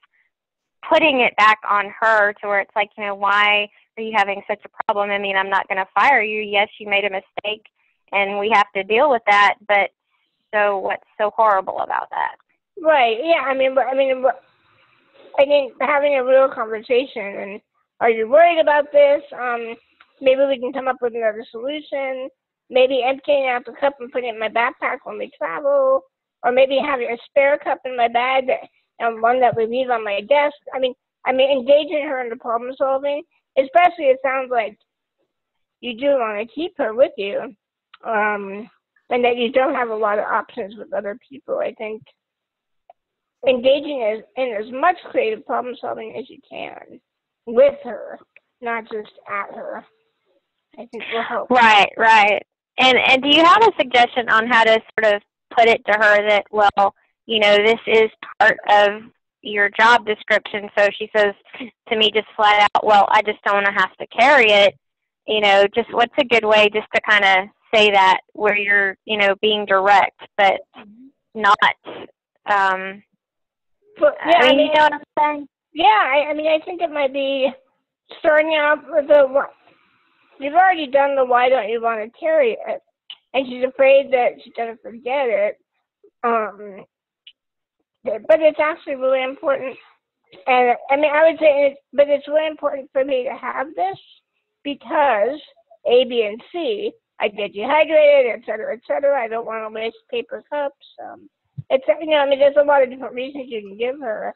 putting it back on her, to where it's why are you having such a problem? I mean, I'm not going to fire you. Yes, you made a mistake, and we have to deal with that, but so what's so horrible about that? Right. Yeah. I think having a real conversation and are you worried about this? Maybe we can come up with another solution. Maybe emptying out the cup and putting it in my backpack when we travel, or maybe having a spare cup in my bag and one that we leave on my desk. I mean, engaging her in the problem solving, especially it sounds like you do want to keep her with you, and that you don't have a lot of options with other people. I think engaging in as much creative problem solving as you can with her, not just at her, I think will help. Right. And do you have a suggestion on how to sort of put it to her that, well, you know, this is part of your job description? So she says to me just flat out, well, I just don't want to have to carry it. You know, just what's a good way just to kind of say that where you're, you know, being direct, but not, But, yeah, I mean, you know what I'm saying? Yeah, I mean, I think it might be starting out with you've already done the why don't you want to carry it, and she's afraid that she's going to forget it. But it's actually really important. And I mean, I would say, but it's really important for me to have this because A, B, and C, I get dehydrated, et cetera, et cetera. I don't want to waste paper cups. It's, you know, I mean, there's a lot of different reasons you can give her.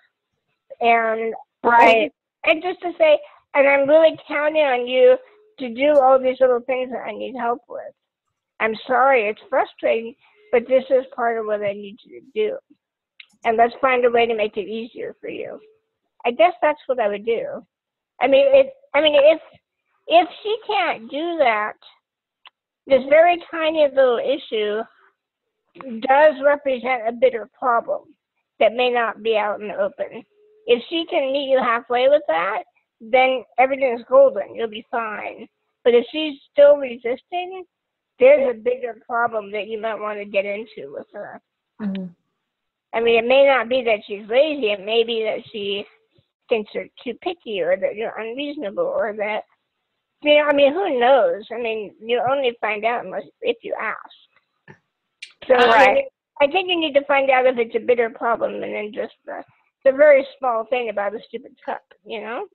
And right. And just to say, and I'm really counting on you to do all these little things that I need help with. I'm sorry, it's frustrating, but this is part of what I need you to do. And let's find a way to make it easier for you. I guess that's what I would do. I mean, if she can't do that, this very tiny little issue does represent a bigger problem that may not be out in the open. If she can meet you halfway with that, then everything's golden. You'll be fine. But if she's still resisting, there's a bigger problem that you might want to get into with her. Mm-hmm. I mean, it may not be that she's lazy. It may be that she thinks you're too picky or that you're unreasonable or that, you know, I mean, who knows? I mean, you'll only find out if you ask. So right. I think you need to find out if it's a bigger problem than just the very small thing about a stupid cup, you know?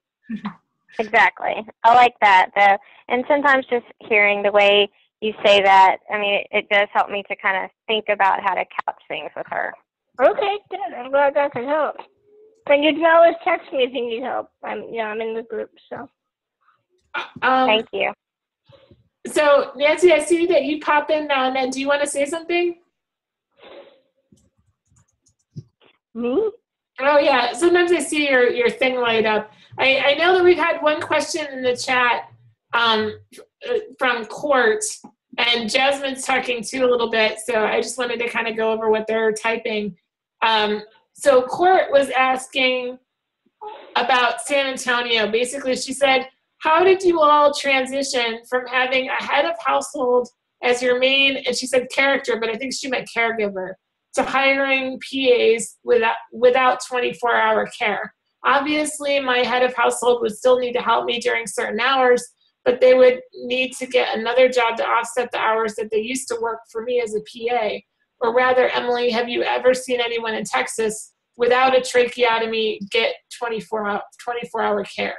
Exactly. I like that, though. And sometimes just hearing the way you say that, I mean, it does help me to kind of think about how to couch things with her. Okay, good. I'm glad that could help. And you can always text me if you need help. I'm in the group, so. Thank you. So, Nancy, I see that you pop in now and then. Do you want to say something? Me? Oh, yeah. Sometimes I see your thing light up. I know that we've had one question in the chat from Court, and Jasmine's talking too a little bit, so I just wanted to kind of go over what they're typing. So Court was asking about San Antonio. Basically, she said, how did you all transition from having a head of household as your main, and she said character, but I think she meant caregiver, to hiring PAs without 24-hour care? Obviously, my head of household would still need to help me during certain hours, but they would need to get another job to offset the hours that they used to work for me as a PA. Or rather, Emily, have you ever seen anyone in Texas without a tracheotomy get 24-hour care?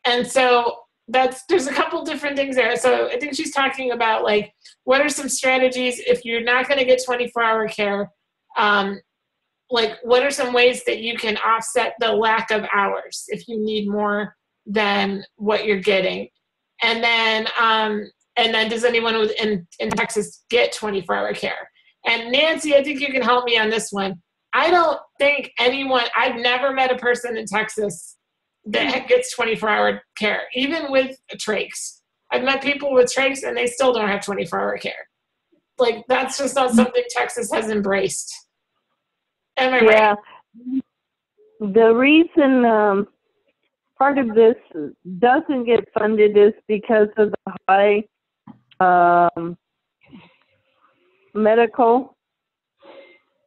And so there's a couple different things there. So I think she's talking about, like, what are some strategies if you're not going to get 24-hour care? Like, what are some ways that you can offset the lack of hours if you need more than what you're getting? And then does anyone in Texas get 24-hour care? And Nancy, I think you can help me on this one. I don't think I've never met a person in Texas that gets 24-hour care, even with trachs. I've met people with trachs and they still don't have 24-hour care. Like, that's just not something Texas has embraced. Am I right? The reason part of this doesn't get funded is because of the high medical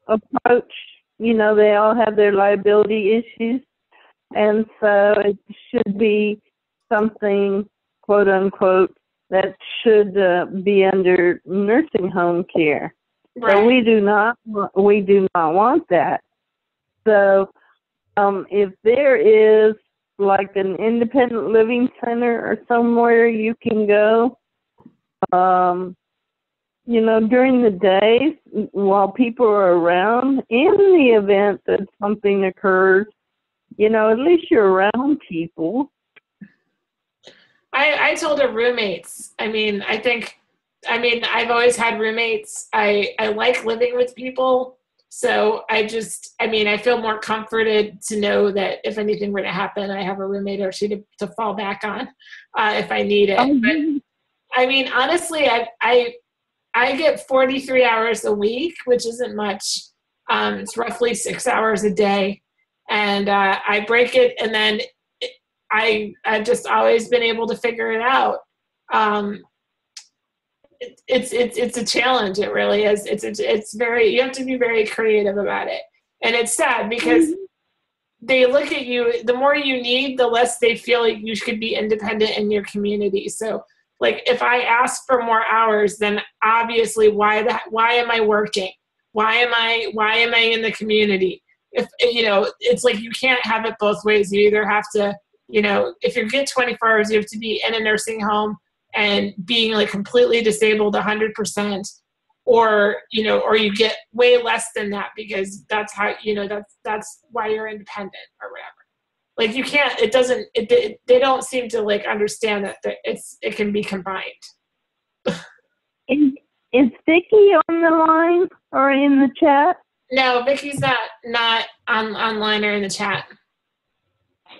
approach. You know, they all have their liability issues. And so it should be something, quote unquote, that should be under nursing home care. Right. So we do not want that. So If there is like an independent living center or somewhere you can go, you know, during the day while people are around, in the event that something occurs, you know, at least you're around people. I told her roommates. I've always had roommates. I like living with people. So I feel more comforted to know that if anything were to happen, I have a roommate or two to fall back on if I need it. But I mean, honestly, I get 43 hours a week, which isn't much. It's roughly 6 hours a day. And I break it, and then I've just always been able to figure it out. It's a challenge. It really is. You have to be very creative about it. And it's sad because they look at you, the more you need, the less they feel like you should be independent in your community. So like if I ask for more hours, then obviously why am I working? Why am I in the community? If it's like you can't have it both ways. You either have to, if you get 24 hours, you have to be in a nursing home and being like completely disabled 100%, or you get way less than that because that's how, that's why you're independent or whatever. Like you can't, they don't seem to like understand that it can be combined. Is Vicki on the line or in the chat? No, Vicky's not online or in the chat.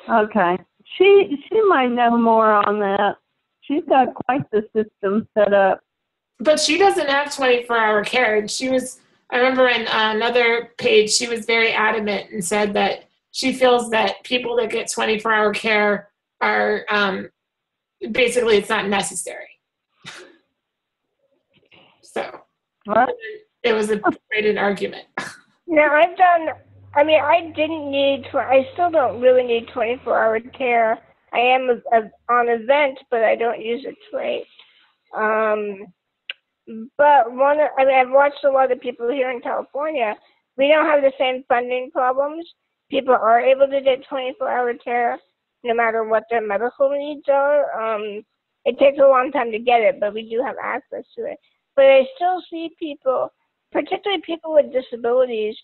Okay. She might know more on that. She's got quite the system set up. But she doesn't have 24-hour care. And I remember in another page, she was very adamant and said that she feels that people that get 24-hour care are, basically it's not necessary. So what? It was quite an argument. Now I still don't really need 24-hour care. I am on a vent, but I don't use it twice. But I've watched a lot of people here in California. We don't have the same funding problems. People are able to get 24-hour care no matter what their medical needs are. It takes a long time to get it, but we do have access to it. But I still see people, particularly people with disabilities,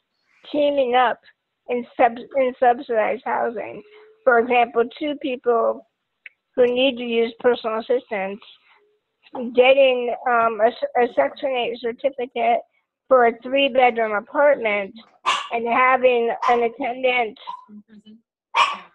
teaming up in subsidized housing. For example, two people who need to use personal assistance getting a Section 8 certificate for a 3-bedroom apartment and having an attendant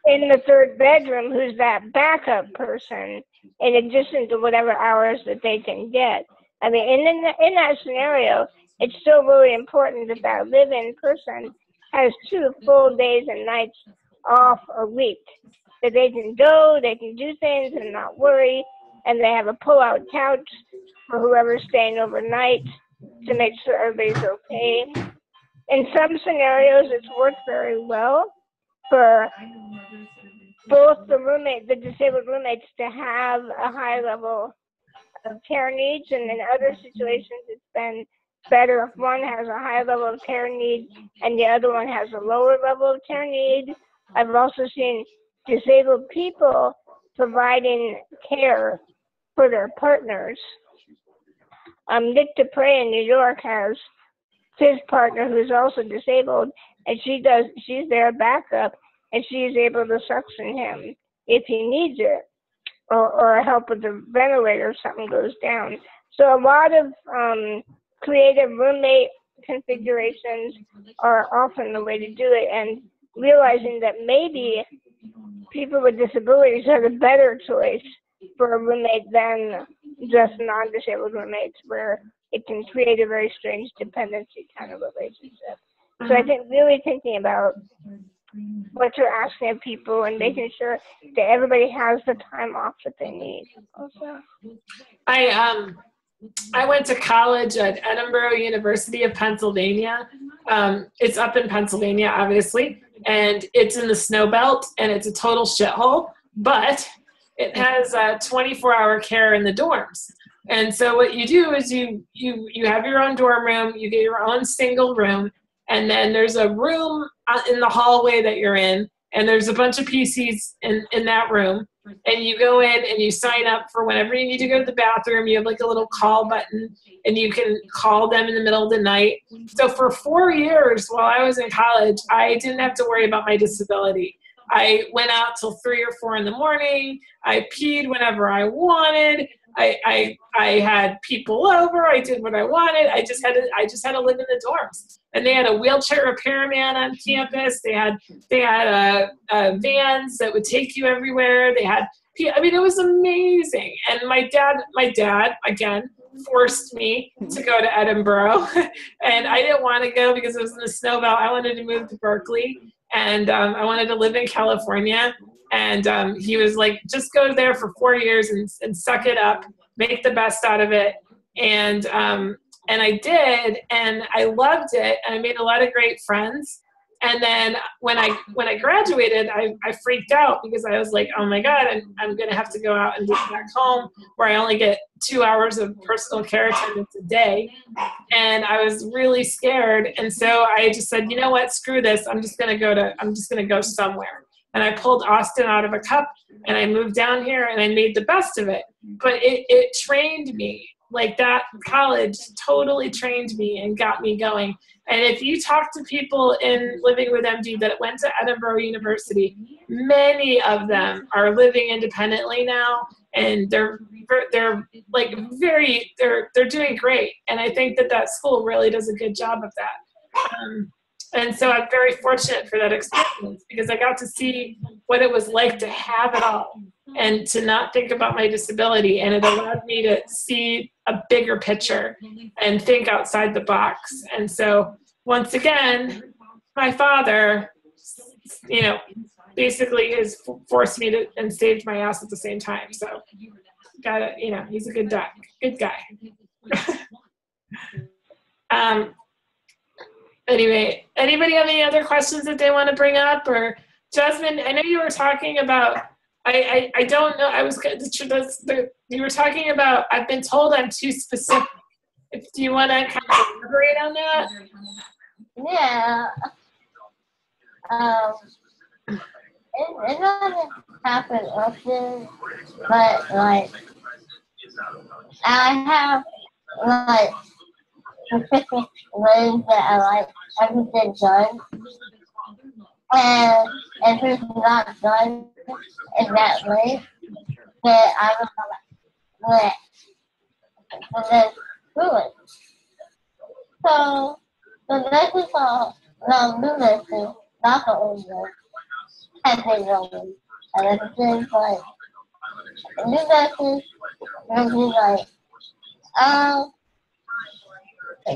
in the 3rd bedroom who's that backup person in addition to whatever hours that they can get. I mean, in that scenario, it's still really important that that live-in person has 2 full days and nights off a week, that they can go, they can do things and not worry, and they have a pull-out couch for whoever's staying overnight to make sure everybody's okay. In some scenarios, it's worked very well for both the disabled roommates to have a high level of care needs, and in other situations, it's been better if one has a high level of care need and the other one has a lower level of care need. I've also seen disabled people providing care for their partners. Nick Dupre in New York has his partner who's also disabled, and she's their backup, and she's able to suction him if he needs it, or help with the ventilator if something goes down. So a lot of creative roommate configurations are often the way to do it, and realizing that maybe people with disabilities are the better choice for a roommate than just non-disabled roommates, where it can create a very strange dependency kind of relationship. So I think really thinking about what you're asking of people and making sure that everybody has the time off that they need. Also, I went to college at Edinburgh University of Pennsylvania. It's up in Pennsylvania, obviously, and it's in the snow belt, and it's a total shithole, but it has 24-hour care in the dorms. And so what you do is you have your own dorm room, you get your own single room, and then there's a room in the hallway that you're in, and there's a bunch of PCs in that room, and you go in and you sign up for whenever you need to go to the bathroom. You have like a little call button, and you can call them in the middle of the night. So for 4 years while I was in college, I didn't have to worry about my disability. I went out till 3 or 4 in the morning. I peed whenever I wanted. I had people over. I did what I wanted. I just had to live in the dorms. And they had a wheelchair repairman on campus. They had vans that would take you everywhere. It was amazing. And my dad again forced me to go to Edinburgh, and I didn't want to go because it was in the snow belt. I wanted to move to Berkeley, and I wanted to live in California. And he was like, just go there for 4 years and suck it up, make the best out of it. And I did, and I loved it, and I made a lot of great friends. And then when I graduated, I freaked out because I was like, oh my God, I'm going to have to go out and live back home where I only get 2 hours of personal care attendance a day. And I was really scared. And so I just said, you know what, screw this. I'm just going to go somewhere. And I pulled Austin out of a cup, and I moved down here, and I made the best of it. But it trained me. Like, that college totally trained me and got me going. And if you talk to people in Living with MD that went to Edinburgh University, many of them are living independently now, and they're doing great. And I think that school really does a good job of that. And so I'm very fortunate for that experience, because I got to see what it was like to have it all and to not think about my disability. And it allowed me to see a bigger picture and think outside the box. And so once again, my father, basically has forced me to and saved my ass at the same time. So he's a good guy. Anyway, anybody have any other questions that they want to bring up? Or Jasmine, I know you were talking about, I don't know, you were talking about, I've been told I'm too specific. Do you want to kind of elaborate on that? Yeah. It doesn't happen often, but like, I have like specific ways that I like everything done. And if it's not done in that way, then I will let it do it. So the nurses are new nurses, not the old nurses, and they know me. And at the same time, new nurses will be like,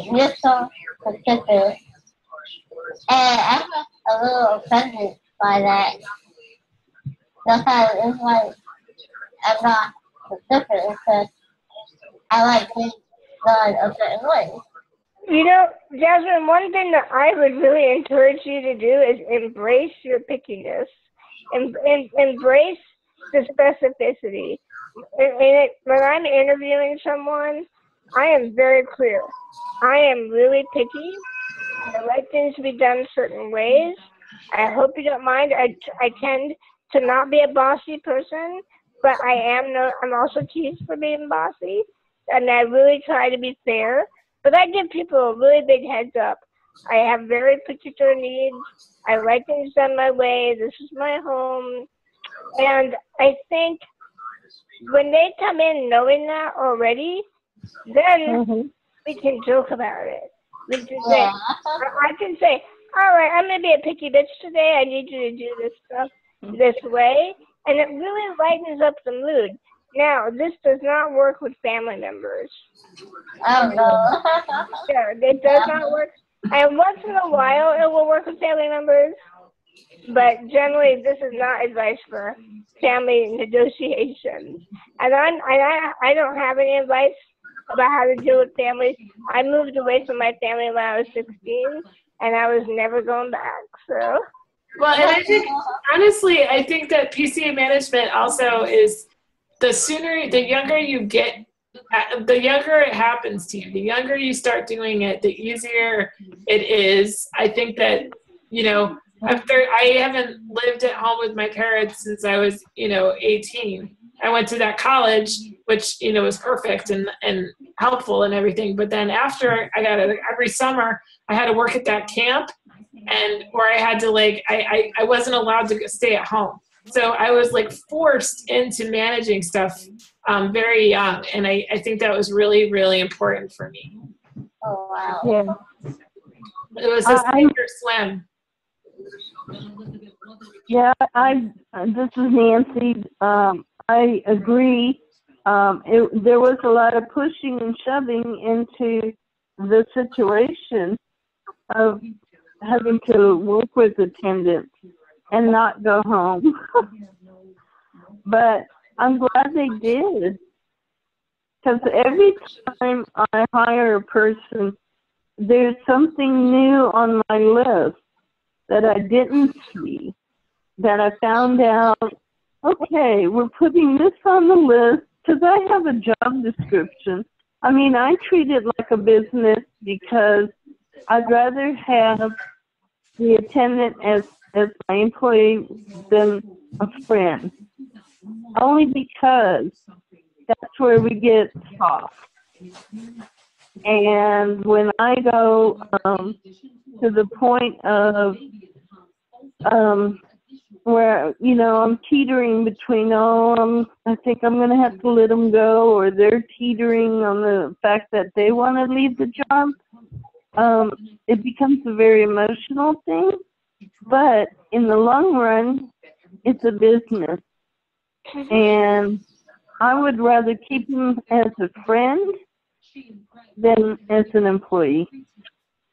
you're so specific. And I got a little offended by that. Because it's like, I'm not specific because I like things done a certain way. Jasmine, one thing that I would really encourage you to do is embrace your pickiness. Embrace the specificity. When I'm interviewing someone, I am very clear. I am really picky. I like things to be done certain ways. I hope you don't mind. I tend to not be a bossy person, but I'm also teased for being bossy, and I really try to be fair. But I give people a really big heads up. I have very particular needs. I like things done my way. This is my home. And I think when they come in knowing that already, then we can joke about it. We can say, I can say, all right, I'm going to be a picky bitch today. I need you to do this stuff this way. And it really lightens up the mood. Now, this does not work with family members. Oh, no. Yeah, it does not work. And once in a while, it will work with family members. But generally, this is not advice for family negotiations. And I don't have any advice about how to deal with families. I moved away from my family when I was 16, and I was never going back. So. Well, and I think, honestly, I think that PCA management also is the younger you get the younger it happens to you, the younger you start doing it, the easier it is. I think that, you know, I haven't lived at home with my parents since I was, 18. I went to that college, which, was perfect and helpful and everything. But then after I got it, every summer I had to work at that camp, and where I had to I wasn't allowed to stay at home. So I was forced into managing stuff very young. And I think that was really, really important for me. Oh, wow. Yeah. It was a sink or swim. Yeah, this is Nancy. I agree. There was a lot of pushing and shoving into the situation of having to work with attendants and not go home. But I'm glad they did. Because every time I hire a person, there's something new on my list that I didn't see, that I found out, okay, we're putting this on the list because I have a job description. I mean, I treat it like a business because I'd rather have the attendant as my employee than a friend. Only because that's where we get soft. And when I go to the point of where, I'm teetering between, I think I'm going to have to let them go, or they're teetering on the fact that they want to leave the job, it becomes a very emotional thing. But in the long run, it's a business. And I would rather keep them as a friend than as an employee.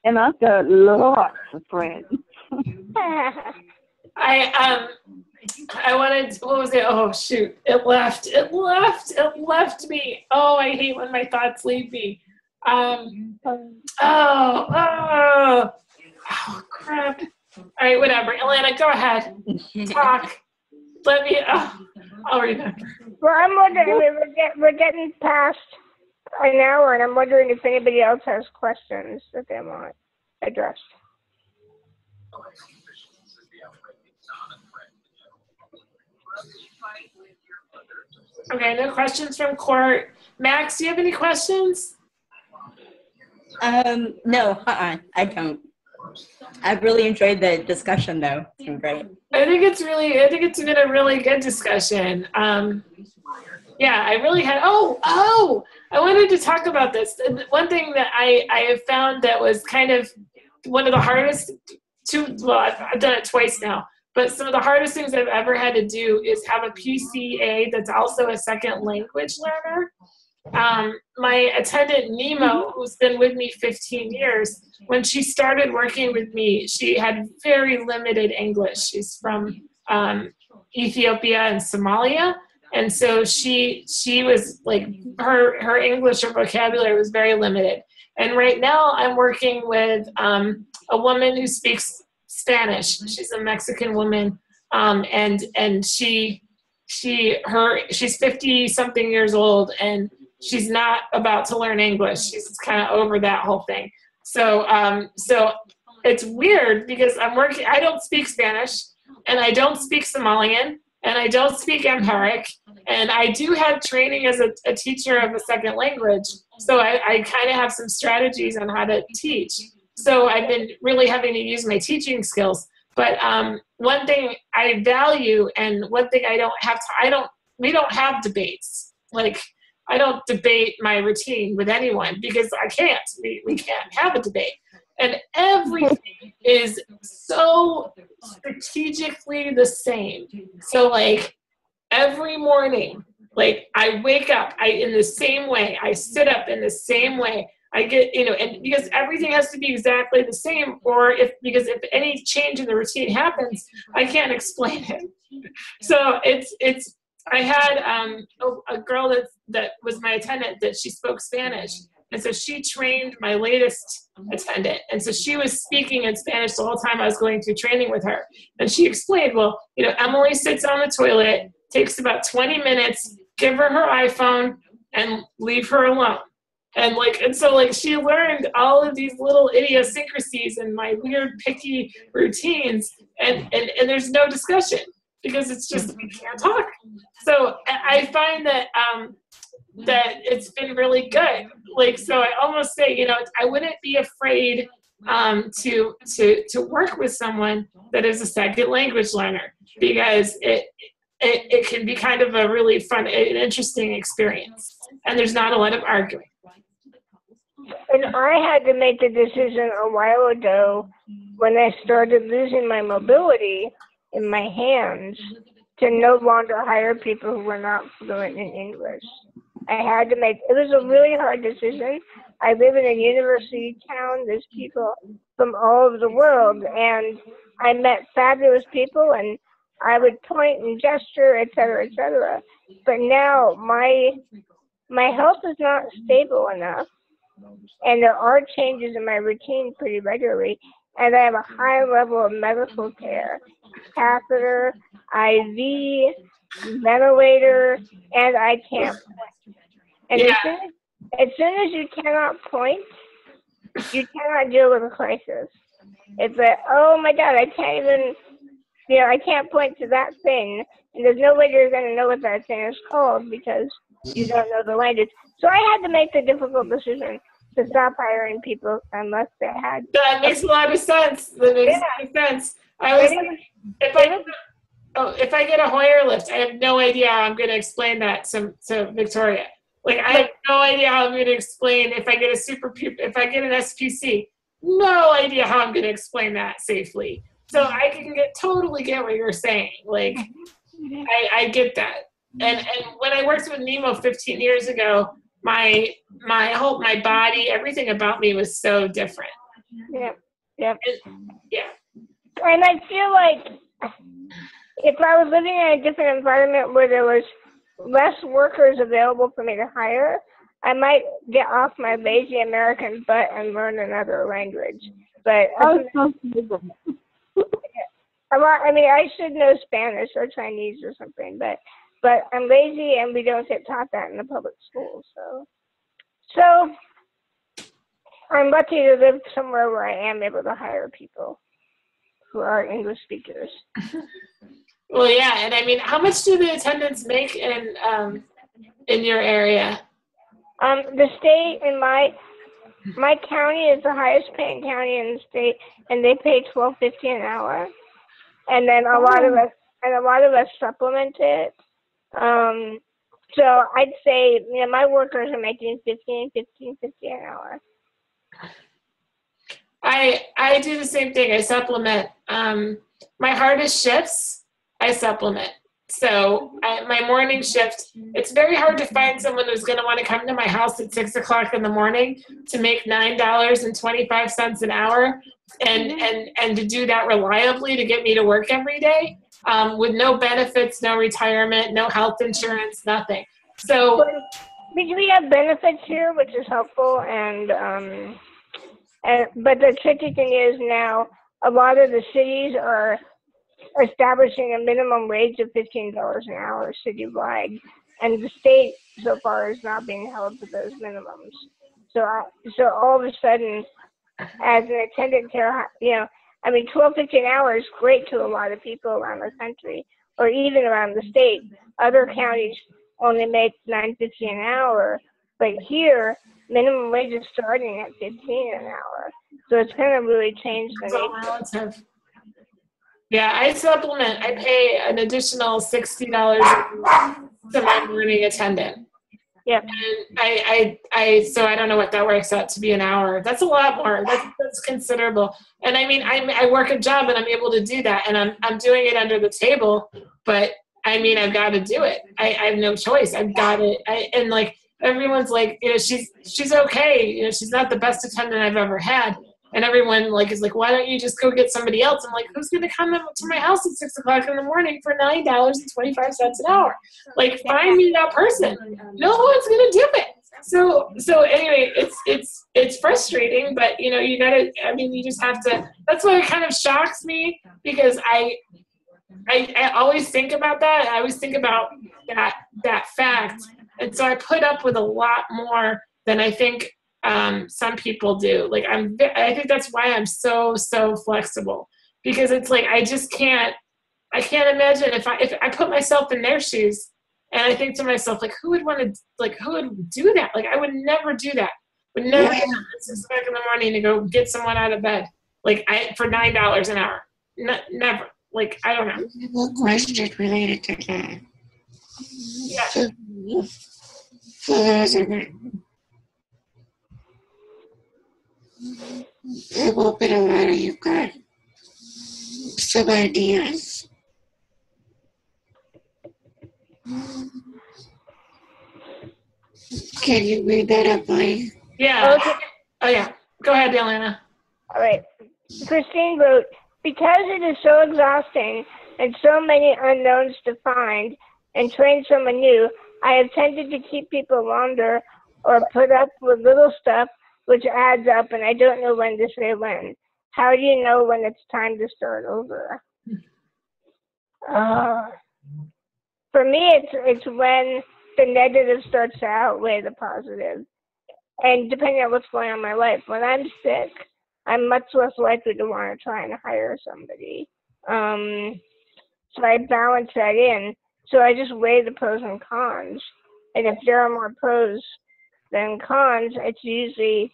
And I've got lots of friends. I wanted, what was it? Oh, shoot. It left me. Oh, I hate when my thoughts leave me. Oh, crap. All right, whatever. Alana, go ahead. Talk. Let me, I'll remember. Well, I'm wondering, we're getting past an hour, and I'm wondering if anybody else has questions that they want addressed. Okay, no questions from court. Max, do you have any questions? No, I don't. I've really enjoyed the discussion, though. It's been great. I think it's been a really good discussion. Yeah, I really had, I wanted to talk about this. One thing that I have found that was kind of one of the hardest I've done it twice now, but some of the hardest things I've ever had to do is have a PCA that's also a second language learner. My attendant, Nemo, who's been with me 15 years, when she started working with me, she had very limited English. She's from Ethiopia and Somalia. And so she was her English or vocabulary was very limited. And right now I'm working with a woman who speaks Spanish. She's a Mexican woman. And she's 50 something years old, and she's not about to learn English. She's kind of over that whole thing. So it's weird because I don't speak Spanish, and I don't speak Somalian, and I don't speak Amharic, and I do have training as a teacher of a second language. So I kind of have some strategies on how to teach. So I've been really having to use my teaching skills. But one thing I value, and one thing we don't have debates. I don't debate my routine with anyone because I can't. We can't have a debate. And everything is so strategically the same. So every morning, I wake up in the same way. I sit up in the same way. I get, and because everything has to be exactly the same, because if any change in the routine happens, I can't explain it. So I had a girl that was my attendant that she spoke Spanish. And so she trained my latest attendant. And so she was speaking in Spanish the whole time I was going through training with her. And she explained, well, Emily sits on the toilet, takes about 20 minutes, give her iPhone, and leave her alone. And so she learned all of these little idiosyncrasies and my weird picky routines, and there's no discussion because it's just we can't talk. So I find that that it's been really good. So I almost say, I wouldn't be afraid to work with someone that is a second language learner, because it can be kind of a really fun and interesting experience, and there's not a lot of arguing. And I had to make the decision a while ago when I started losing my mobility in my hands to no longer hire people who were not fluent in English. I had to make, it was a really hard decision. I live in a university town. There's people from all over the world, and I met fabulous people, and I would point and gesture, et cetera, et cetera. But now my health is not stable enough, and there are changes in my routine pretty regularly, and I have a high level of medical care, catheter, IV, ventilator, and I can't point. And as soon as you cannot point, you cannot deal with a crisis. It's like, oh my God, I can't even, I can't point to that thing, and there's no way you're going to know what that thing is called because you don't know the language. So I had to make the difficult decision to stop hiring people unless they had. That makes a lot of sense. That makes a lot of sense. If I get a Hoyer lift, I have no idea how I'm going to explain that to Victoria. I have no idea how I'm going to explain if I get an SPC. No idea how I'm going to explain that safely. So I can totally get what you're saying. I get that. And when I worked with Nemo 15 years ago, my body, everything about me was so different. Yeah. Yeah. And I feel like if I was living in a different environment where there was less workers available for me to hire, I might get off my lazy American butt and learn another language. But I should know Spanish or Chinese or something, but I'm lazy and we don't get taught that in the public schools. So I'm lucky to live somewhere where I am able to hire people who are English speakers. Well, yeah, and how much do the attendants make in your area? The state in my county is the highest paying county in the state, and they pay $12.50 an hour. And then a lot of us supplement it. So I'd say my workers are making $15.50 an hour. I do the same thing. I supplement. My hardest shifts, I supplement. So my morning shift, it's very hard to find someone who's going to want to come to my house at 6 o'clock in the morning to make $9.25 an hour and to do that reliably to get me to work every day with no benefits, no retirement, no health insurance, nothing. So we have benefits here, which is helpful, but the tricky thing is now a lot of the cities are establishing a minimum wage of $15 an hour citywide, and the state so far is not being held to those minimums. So all of a sudden, as an attendant care, $12.50 an hour is great to a lot of people around the country, or even around the state. Other counties only make $9.50 an hour, but here minimum wage is starting at $15 an hour. So it's going to really change the nature. Yeah, I supplement. I pay an additional $60 to my morning attendant. Yep. And so I don't know what that works out to be an hour. That's a lot more. That's considerable. And I work a job and I'm able to do that, and I'm doing it under the table. But I've got to do it. I have no choice. I've got it. And everyone's like, she's okay. She's not the best attendant I've ever had. And everyone is like, why don't you just go get somebody else? I'm like, who's going to come to my house at 6 o'clock in the morning for $9.25 an hour? Find me that person. No one's going to do it. So anyway, it's frustrating, but you gotta. You just have to. That's why it kind of shocks me, because I always think about that. I always think about that fact And so I put up with a lot more than I think some people do. Like I think that's why I'm so flexible, because it's like I can't imagine if I put myself in their shoes, and I think to myself, like, who would do that? Like, I would never do that. Would never get up at 6 o'clock in the morning to go get someone out of bed, like for $9 an hour. Never. Like, I don't know. I have a question related to that. Yeah. For those of it, I'm open a lot of you got some ideas. Can you read that up, please? Yeah. Okay. Oh yeah. Go ahead, Delana. All right. Christine wrote, because it is so exhausting and so many unknowns to find and train someone new, I have tended to keep people longer or put up with little stuff which adds up, and I don't know when to say when. How do you know when it's time to start over? For me, it's when the negative starts to outweigh the positive. And depending on what's going on in my life, when I'm sick, I'm much less likely to want to try and hire somebody. So I balance that in. So I just weigh the pros and cons. And if there are more pros than cons, it's usually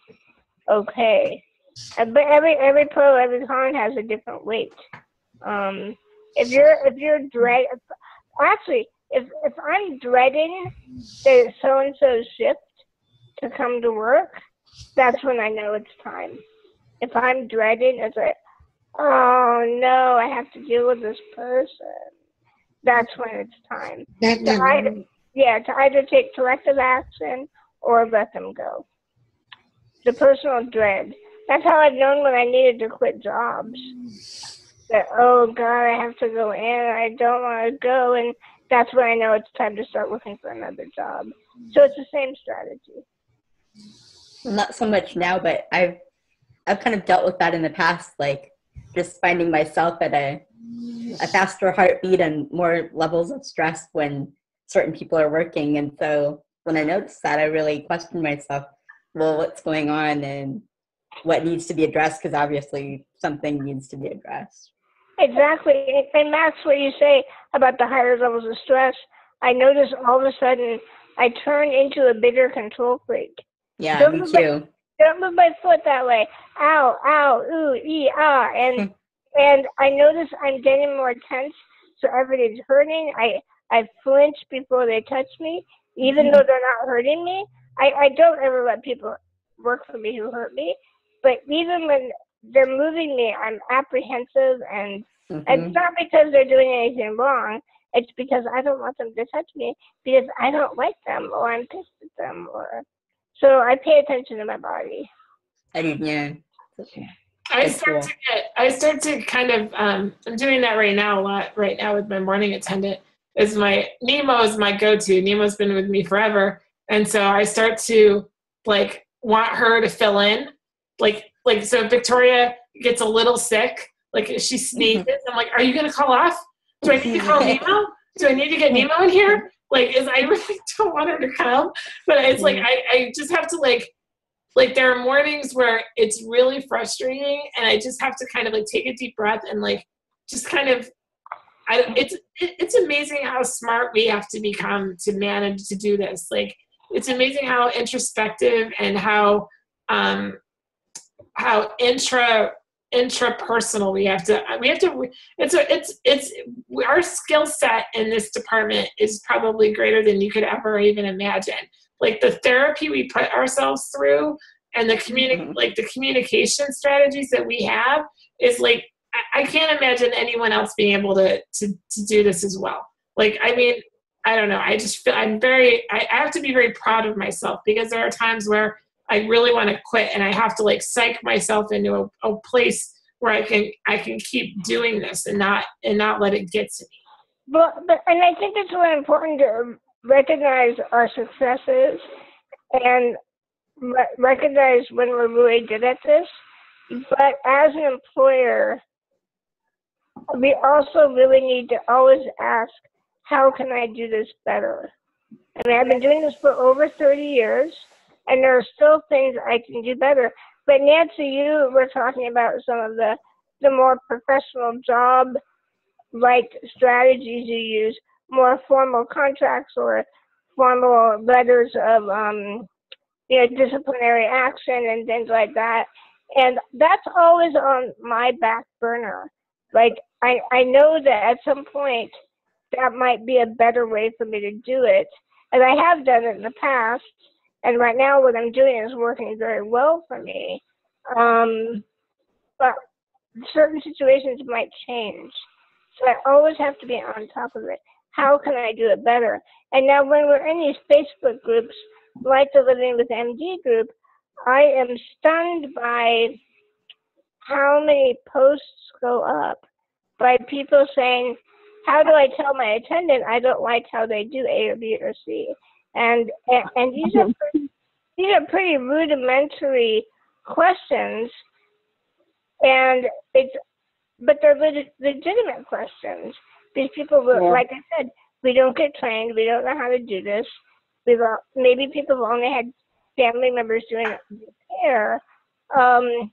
okay. But every pro, every con has a different weight. If I'm dreading the so and so's shift to come to work, that's when I know it's time. If I'm dreading, it's like, oh no, I have to deal with this person. That's when it's time to either take corrective action or let them go. The personal dread. That's how I've known when I needed to quit jobs. That, oh God, I have to go in, I don't want to go, and that's when I know it's time to start looking for another job. So it's the same strategy. Well, not so much now, but I've kind of dealt with that in the past, like just finding myself at a faster heartbeat and more levels of stress when certain people are working. And so when I noticed that, I really questioned myself, well, what's going on and what needs to be addressed, because obviously something needs to be addressed. Exactly. And Max, what you say about the higher levels of stress, I notice all of a sudden I turn into a bigger control freak. Yeah, me too. Don't move my foot that way. Ow, ow, ooh, ee, ah. And I notice I'm getting more tense, so everything's hurting. I flinch before they touch me, even though they're not hurting me. I don't ever let people work for me who hurt me, but even when they're moving me, I'm apprehensive, and it's not because they're doing anything wrong. It's because I don't want them to touch me because I don't like them or I'm pissed at them, or so I pay attention to my body. I do, yeah. I start to kind of I'm doing that right now a lot right now with my morning attendant. Nemo is my go-to. Nemo's been with me forever. And so I start to like want her to fill in. Like so if Victoria gets a little sick, like if she sneezes, I'm like, are you gonna call off? Do I need to call Nemo? Do I need to get Nemo in here? Like I really don't want her to come. But it's like I just have to like there are mornings where it's really frustrating, and I just have to kind of like take a deep breath and like just kind of it's amazing how smart we have to become to manage to do this. Like it's amazing how introspective and how intrapersonal we have to it's our skill set in this department is probably greater than you could ever even imagine. Like the therapy we put ourselves through and the communication strategies that we have is like I can't imagine anyone else being able to do this as well. Like, I mean, I don't know. I just feel I have to be very proud of myself, because there are times where I really want to quit and I have to like psych myself into a place where I can keep doing this and not let it get to me. And I think it's really important to recognize our successes and recognize when we're really good at this. But as an employer, we also really need to always ask, how can I do this better? I mean, I've been doing this for over 30 years, and there are still things I can do better. But Nancy, you were talking about some of the more professional job-like strategies you use, more formal contracts or formal letters of disciplinary action and things like that. And that's always on my back burner. Like, I know that at some point that might be a better way for me to do it. And I have done it in the past. And right now what I'm doing is working very well for me. But certain situations might change. So I always have to be on top of it. How can I do it better? And now when we're in these Facebook groups, like the Living with MD group, I am stunned by how many posts go up by people saying, how do I tell my attendant I don't like how they do A or B or C? And these are pretty rudimentary questions, but they're legitimate questions. These people, like I said, we don't get trained. We don't know how to do this. Maybe people have only had family members doing care. So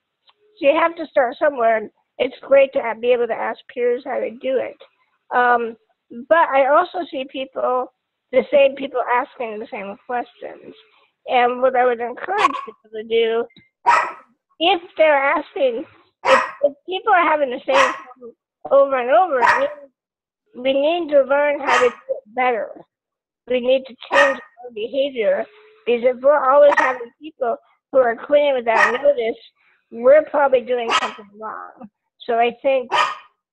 you have to start somewhere. It's great to be able to ask peers how to do it. But I also see the same people asking the same questions. And what I would encourage people to do, if they're asking, if people are having the same problem over and over, we need to learn how to do it better. We need to change our behavior, because if we're always having people who are quitting without notice, we're probably doing something wrong. So I think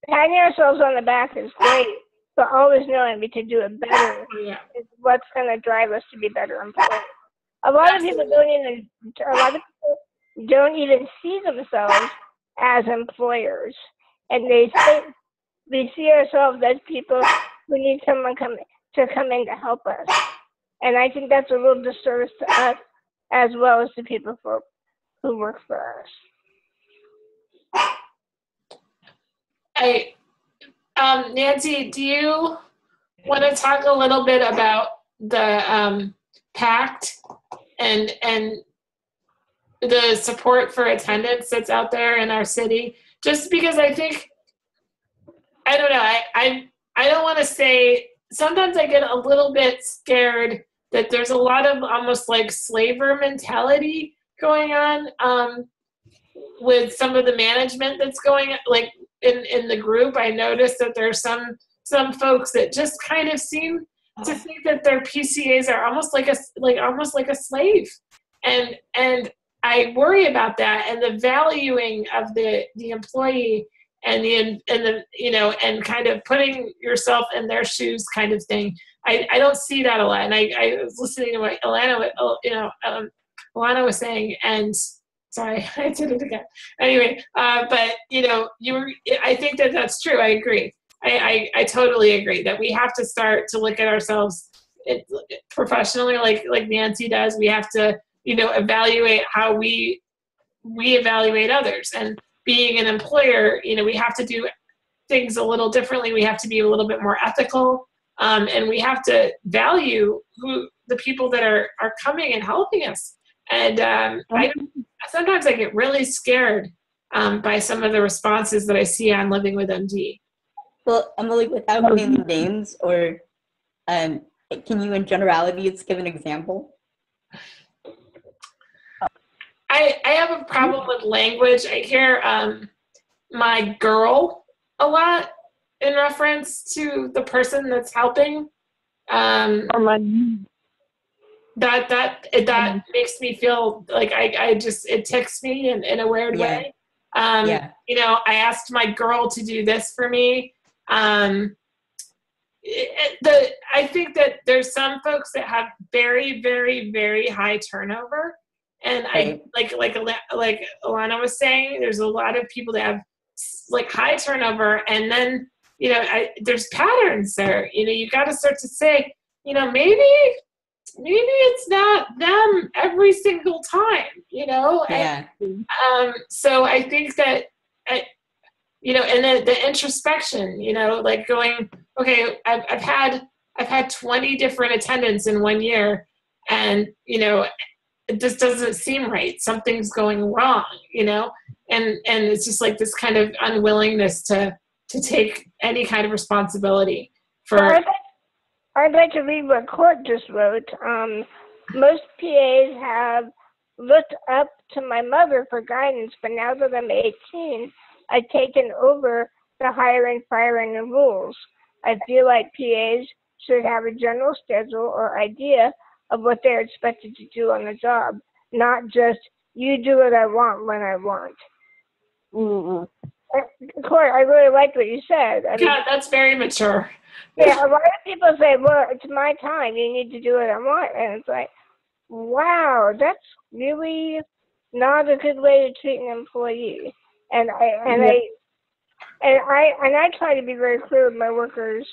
patting ourselves on the back is great, but always knowing we can do it better is what's going to drive us to be better employees. A lot of people don't even see themselves as employers, and they think we see ourselves as people who need someone to come in to help us. And I think that's a real disservice to us as well as to people who work for us. Nancy, do you want to talk a little bit about the PACT and the support for attendance that's out there in our city? Just because I think, I don't know, I don't want to say, sometimes I get a little bit scared that there's a lot of almost like slaver mentality going on with some of the management that's going like in the group. I noticed that there's some folks that just kind of seem to think that their PCAs are almost like a slave, and I worry about that, and the valuing of the employee and and kind of putting yourself in their shoes kind of thing. I don't see that a lot, and I was listening to what Alana was saying, and sorry, I did it again. Anyway, but I think that that's true. I agree. I totally agree that we have to start to look at ourselves professionally, like Nancy does. We have to evaluate how we evaluate others, and being an employer, we have to do things a little differently. We have to be a little bit more ethical, and we have to value the people that are coming and helping us. And sometimes I get really scared by some of the responses that I see on Living with MD. Well, Emily, without naming names, or can you in generalities give an example? I have a problem with language. I hear my girl a lot in reference to the person that's helping. That makes me feel like it ticks me in a weird way. I asked my girl to do this for me. I think that there's some folks that have very, very, very high turnover. And I like Alana was saying, there's a lot of people that have like high turnover, and then there's patterns there. You got to start to say, maybe it's not them every single time. So I think that and then the introspection, like going, okay, I've had I've had 20 different attendants in 1 year, and it just doesn't seem right. Something's going wrong, and it's just like this kind of unwillingness to take any kind of responsibility for. I'd like to read what Court just wrote. Most PAs have looked up to my mother for guidance, but now that I'm 18, I've taken over the hiring, firing, and rules. I feel like PAs should have a general schedule or idea of what they're expected to do on the job, not just, you do what I want when I want. Court, I really liked what you said. Yeah, that's very mature. Yeah, a lot of people say, well, it's my time, you need to do what I want. And it's like, wow, that's really not a good way to treat an employee. And I try to be very clear with my workers.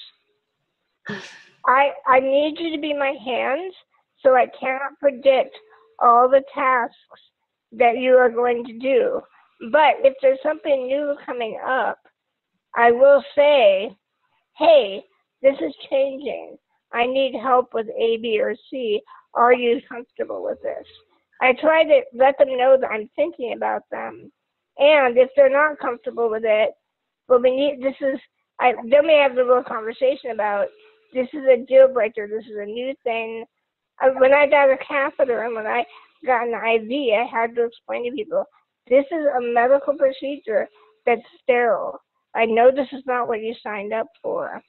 I need you to be my hands, so I cannot predict all the tasks that you are going to do. But if there's something new coming up, I will say, hey, this is changing. I need help with A, B, or C. Are you comfortable with this? I try to let them know that I'm thinking about them. And if they're not comfortable with it, well, then may have a little conversation about, this is a deal breaker. This is a new thing. When I got a catheter and when I got an IV, I had to explain to people, this is a medical procedure that's sterile. I know this is not what you signed up for.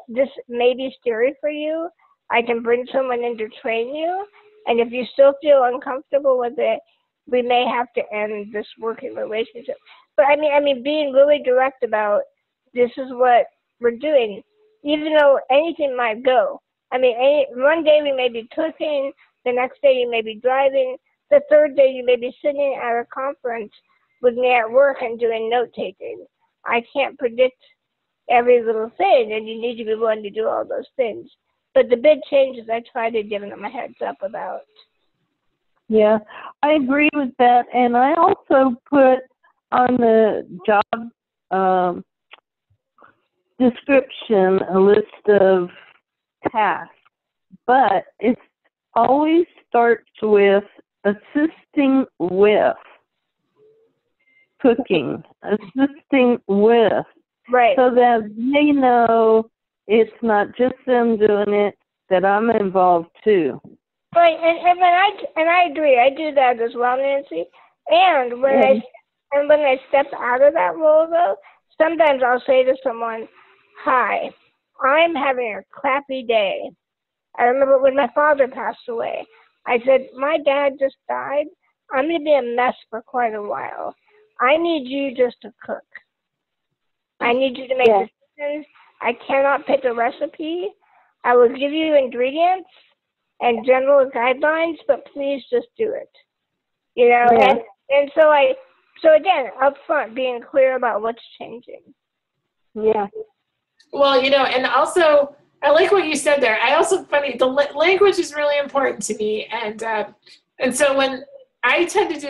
This may be scary for you. I can bring someone in to train you. And if you still feel uncomfortable with it, we may have to end this working relationship. But I mean, being really direct about, this is what we're doing, even though anything might go. I mean, one day we may be cooking, the next day you may be driving, the third day you may be sitting at a conference with me at work and doing note-taking. I can't predict every little thing, and you need to be willing to do all those things. But the big changes, I try to give them a heads up about. Yeah, I agree with that. And I also put on the job description a list of tasks, but it always starts with assisting with cooking, assisting with, right, so that they know it's not just them doing it, that I'm involved too. Right, and I agree. I do that as well, Nancy. And when I step out of that role, though, sometimes I'll say to someone, "Hi, I'm having a crappy day." I remember when my father passed away. I said, "My dad just died. I'm going to be a mess for quite a while. I need you just to cook. I need you to make decisions. I cannot pick a recipe. I will give you ingredients and general guidelines, but please just do it." And so again, up front, being clear about what's changing. Yeah. Well, and also, I like what you said there. I also, the language is really important to me. And so when I tend to do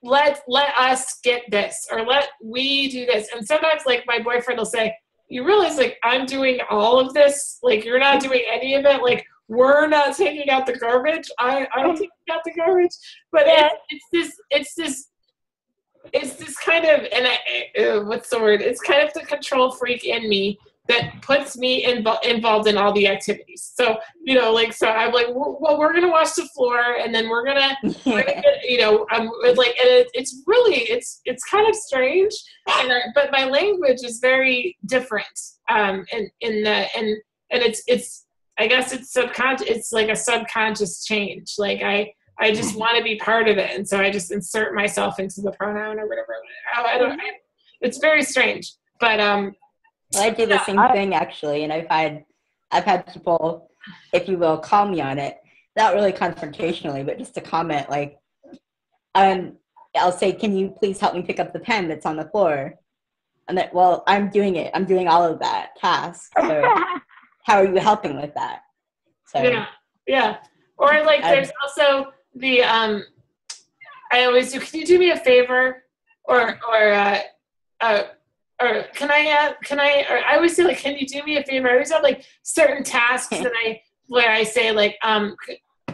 let us get this, or let we do this. And sometimes my boyfriend will say, you realize I'm doing all of this, you're not doing any of it, we're not taking out the garbage. I'm taking out the garbage. But it's this kind of, and what's the word? It's kind of the control freak in me that puts me involved in all the activities. So, so I'm like, well, we're going to wash the floor, and then we're going to, I'm and it's really, it's kind of strange. But my language is very different. And it's, I guess it's subconscious. It's like a subconscious change. I just want to be part of it. And so I just insert myself into the pronoun or whatever. It's very strange, but, well, I do the same thing actually, and I've had people, if you will, call me on it, not really confrontationally, but just to comment, I'll say, "Can you please help me pick up the pen that's on the floor?" And that, well, I'm doing it. I'm doing all of that task. So how are you helping with that? So yeah. Or there's also the I always do. Can you do me a favor? Or or can or I always say, like, can you do me a favor? I always have like certain tasks where I say like,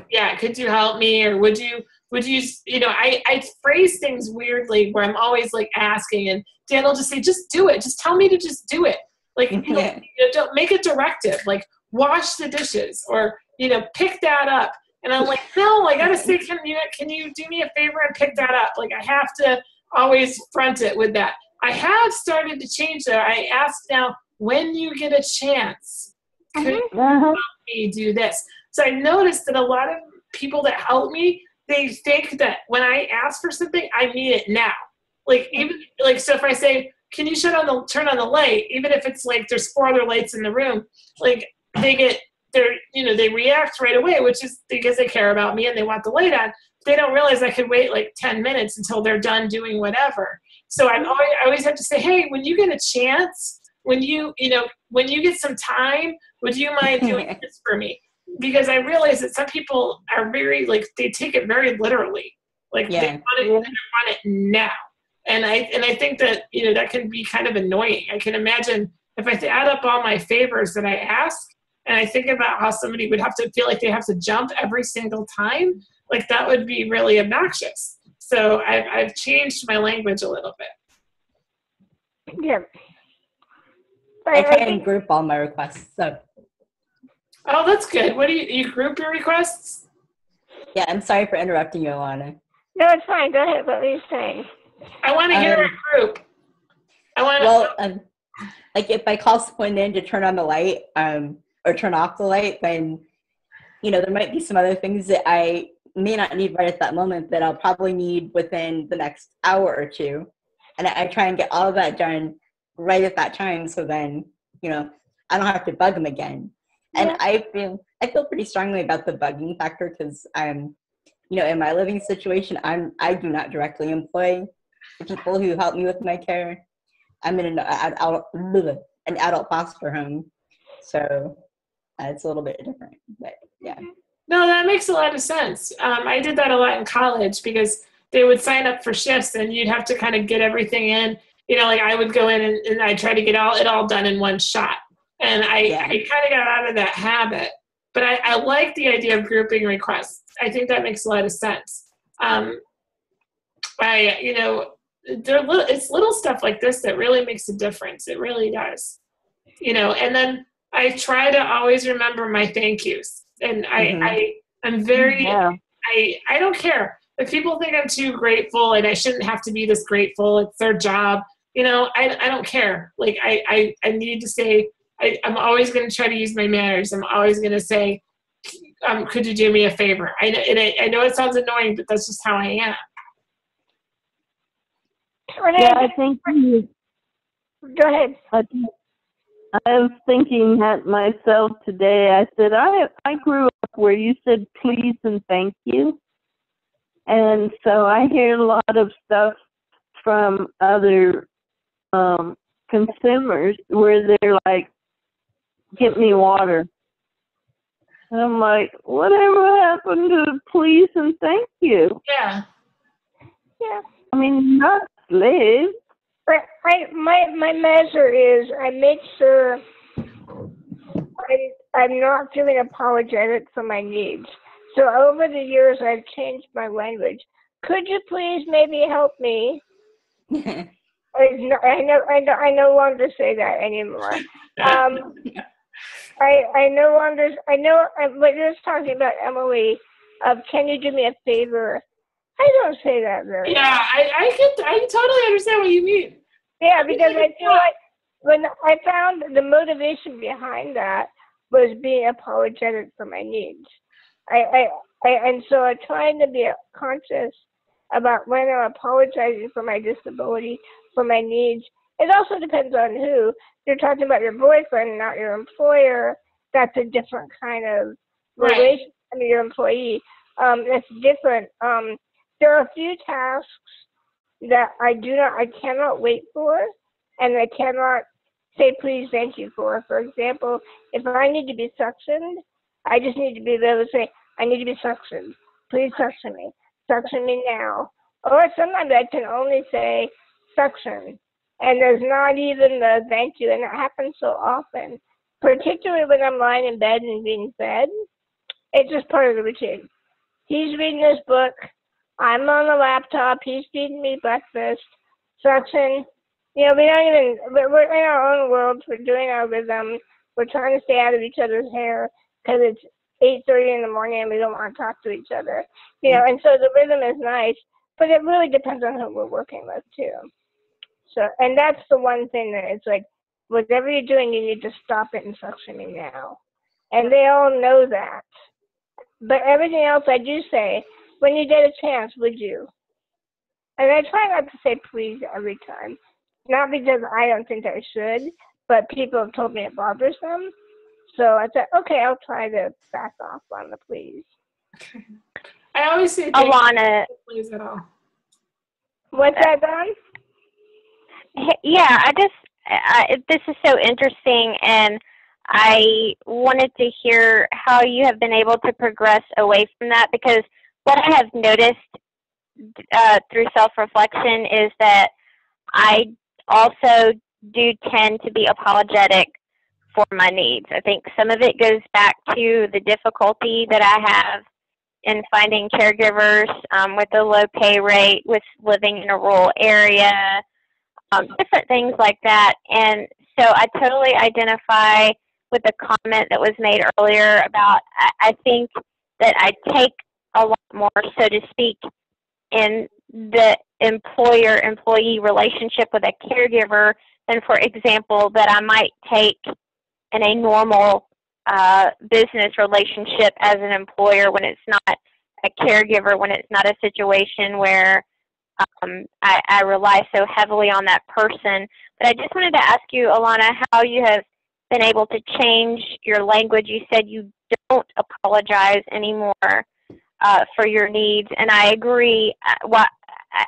yeah, could you help me? Or would you, I phrase things weirdly where I'm always like asking, and Dan will just say, just do it. Just tell me to just do it. Like, don't make it directive. Like, wash the dishes, or, pick that up. And I'm like, no, I gotta say, can you do me a favor and pick that up? Like, I have to always front it with that. I have started to change that. I ask now, when you get a chance, could you help me do this? So I noticed that a lot of people that help me, they think that when I ask for something, I need it now. Like, even like, so if I say, can you turn on the light, even if it's like there's 4 other lights in the room, like they react right away, which is because they care about me and they want the light on. They don't realize I could wait like 10 minutes until they're done doing whatever. So I always have to say, hey, when you get a chance, when you get some time, would you mind doing this for me? Because I realize that some people are very, like, they take it very literally. Like, they want it now. And I think that, that can be kind of annoying. I can imagine if I add up all my favors that I ask, and I think about how somebody would have to feel like they have to jump every single time, like, that would be really obnoxious. So I've changed my language a little bit. Yeah. I try and group all my requests. So. Oh, that's good. What do you group your requests? Yeah, I'm sorry for interrupting you, Alana. No, it's fine. Go ahead. What were you saying? I want to hear a group. Like, if I call someone in to turn on the light, or turn off the light, then, there might be some other things that I may not need right at that moment that I'll probably need within the next hour or two. And I try and get all of that done right at that time, so then, I don't have to bug them again. And I feel pretty strongly about the bugging factor, because in my living situation, I do not directly employ the people who help me with my care. I'm in an adult foster home, so it's a little bit different, but yeah. No, that makes a lot of sense. I did that a lot in college, because they would sign up for shifts and you'd have to kind of get everything in. Like, I would go in and I try to get it all done in one shot. And I kind of got out of that habit. But I like the idea of grouping requests. I think that makes a lot of sense. It's little stuff like this that really makes a difference. It really does. And then I try to always remember my thank yous. And I'm very, I don't care. If people think I'm too grateful and I shouldn't have to be this grateful, it's their job. I don't care. Like, I need to say, I'm always going to try to use my manners. I'm always going to say, could you do me a favor? I know it sounds annoying, but that's just how I am. Yeah, I think go ahead. I was thinking that myself today. I said, I grew up where you said please and thank you. And so I hear a lot of stuff from other consumers where they're like, get me water. And I'm like, whatever happened to please and thank you? Yeah. Yeah. I mean, not live. My measure is I make sure I'm not feeling apologetic for my needs. So over the years, I've changed my language. Could you please maybe help me? I no longer say that anymore. I no longer. I know what you're talking about, Emily. Can you do me a favor? I don't say that very Yeah, I totally understand what you mean. Yeah, because I feel like when I found the motivation behind that was being apologetic for my needs. And so I'm trying to be conscious about when I'm apologizing for my disability, for my needs. It also depends on who. You're talking about your boyfriend, not your employer. That's a different kind of relation. I mean, your employee. It's different. There are a few tasks that I cannot wait for, and I cannot say please, thank you for. For example, if I need to be suctioned, I just need to be able to say, I need to be suctioned. Please suction me. Suction me now. Or sometimes I can only say suction, And there's not even the thank you, and it happens so often, particularly when I'm lying in bed and being fed. It's just part of the routine. He's reading his book. I'm on the laptop. He's feeding me breakfast. Suction. We don't even, we're in our own worlds. We're doing our rhythm. We're trying to stay out of each other's hair because it's 8:30 in the morning and we don't want to talk to each other. And so the rhythm is nice, but it really depends on who we're working with too. So, and that's the one thing that it's like, whatever you're doing, you need to stop it and suction me now. And they all know that. But everything else I do say, when you get a chance, would you? And I try not to say please every time. Not because I don't think I should, but people have told me it bothers them. So I said, okay, I'll try to back off on the please. I always say Alana, please at all. What's that, Don? Yeah, this is so interesting, and I wanted to hear how you have been able to progress away from that, because what I have noticed through self-reflection is that I also do tend to be apologetic for my needs. I think some of it goes back to the difficulty that I have in finding caregivers with a low pay rate, with living in a rural area, different things like that. And so I totally identify with the comment that was made earlier about, I think that I take a lot more, so to speak, in the employer-employee relationship with a caregiver than, for example, that I might take in a normal business relationship as an employer when it's not a caregiver, when it's not a situation where I rely so heavily on that person. But I just wanted to ask you, Alana, how you have been able to change your language. You said you don't apologize anymore for your needs, and I agree.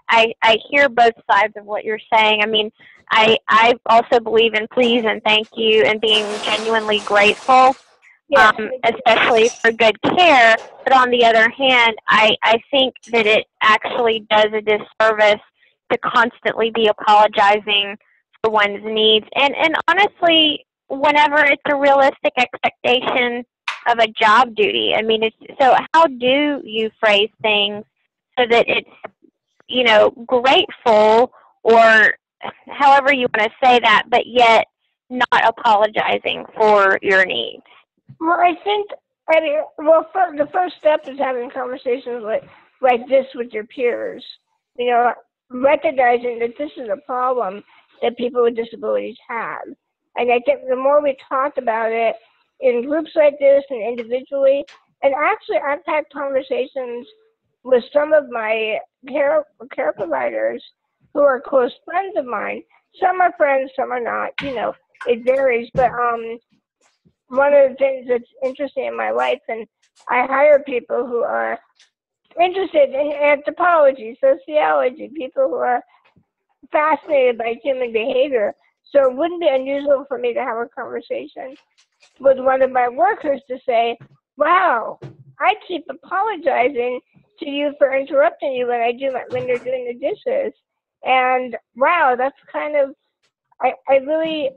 I hear both sides of what you're saying. I mean, I also believe in please and thank you and being genuinely grateful, yes, especially for good care. But on the other hand, I think that it actually does a disservice to constantly be apologizing for one's needs. And honestly, whenever it's a realistic expectation of a job duty. I mean, so how do you phrase things so that it's, grateful, or however you want to say that, but yet not apologizing for your needs? Well, I think, the first step is having conversations like this with your peers. Recognizing that this is a problem that people with disabilities have. And I think the more we talk about it in groups like this and individually, and actually I've had conversations with some of my care providers who are close friends of mine. Some are friends, some are not. It varies. But one of the things that's interesting in my life, and I hire people who are interested in anthropology, sociology, people who are fascinated by human behavior. So it wouldn't be unusual for me to have a conversation with one of my workers to say, wow, I keep apologizing to you for interrupting you when you're doing the dishes. And wow, that's kind of, I really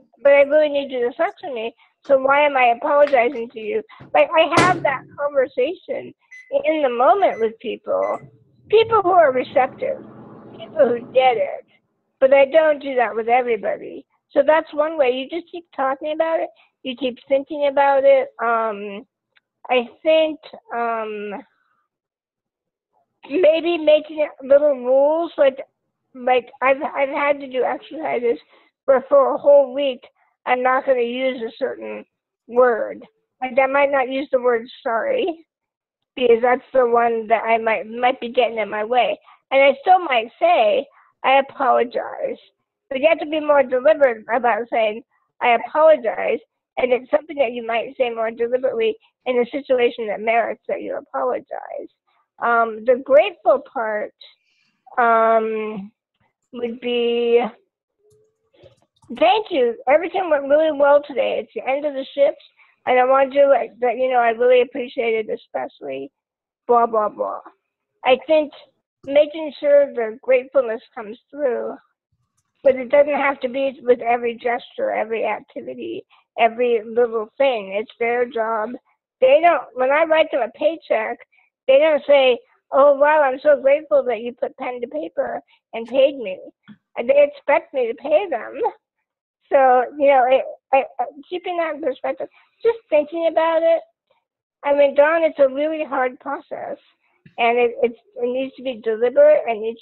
need you to suction me. So why am I apologizing to you? Like, I have that conversation in the moment with people who are receptive, people who get it. But I don't do that with everybody. So that's one way. You just keep talking about it. You keep thinking about it. I think maybe making little rules, like I've had to do exercises where for a whole week I'm not going to use a certain word. Like, I might not use the word sorry because that's the one that I might be getting in my way. And I still might say, I apologize. But you have to be more deliberate about saying, I apologize. And it's something that you might say more deliberately in a situation that merits that you apologize. The grateful part would be, thank you. Everything went really well today. It's the end of the shift. And I want you that, I really appreciate it, especially blah, blah, blah. I think making sure the gratefulness comes through But it doesn't have to be with every gesture, every activity, every little thing. It's their job. They don't, when I write them a paycheck, they don't say, oh, wow, I'm so grateful that you put pen to paper and paid me. And they expect me to pay them. So, you know, keeping that in perspective, just thinking about it. I mean, Dawn, it's a really hard process. And it needs to be deliberate, and you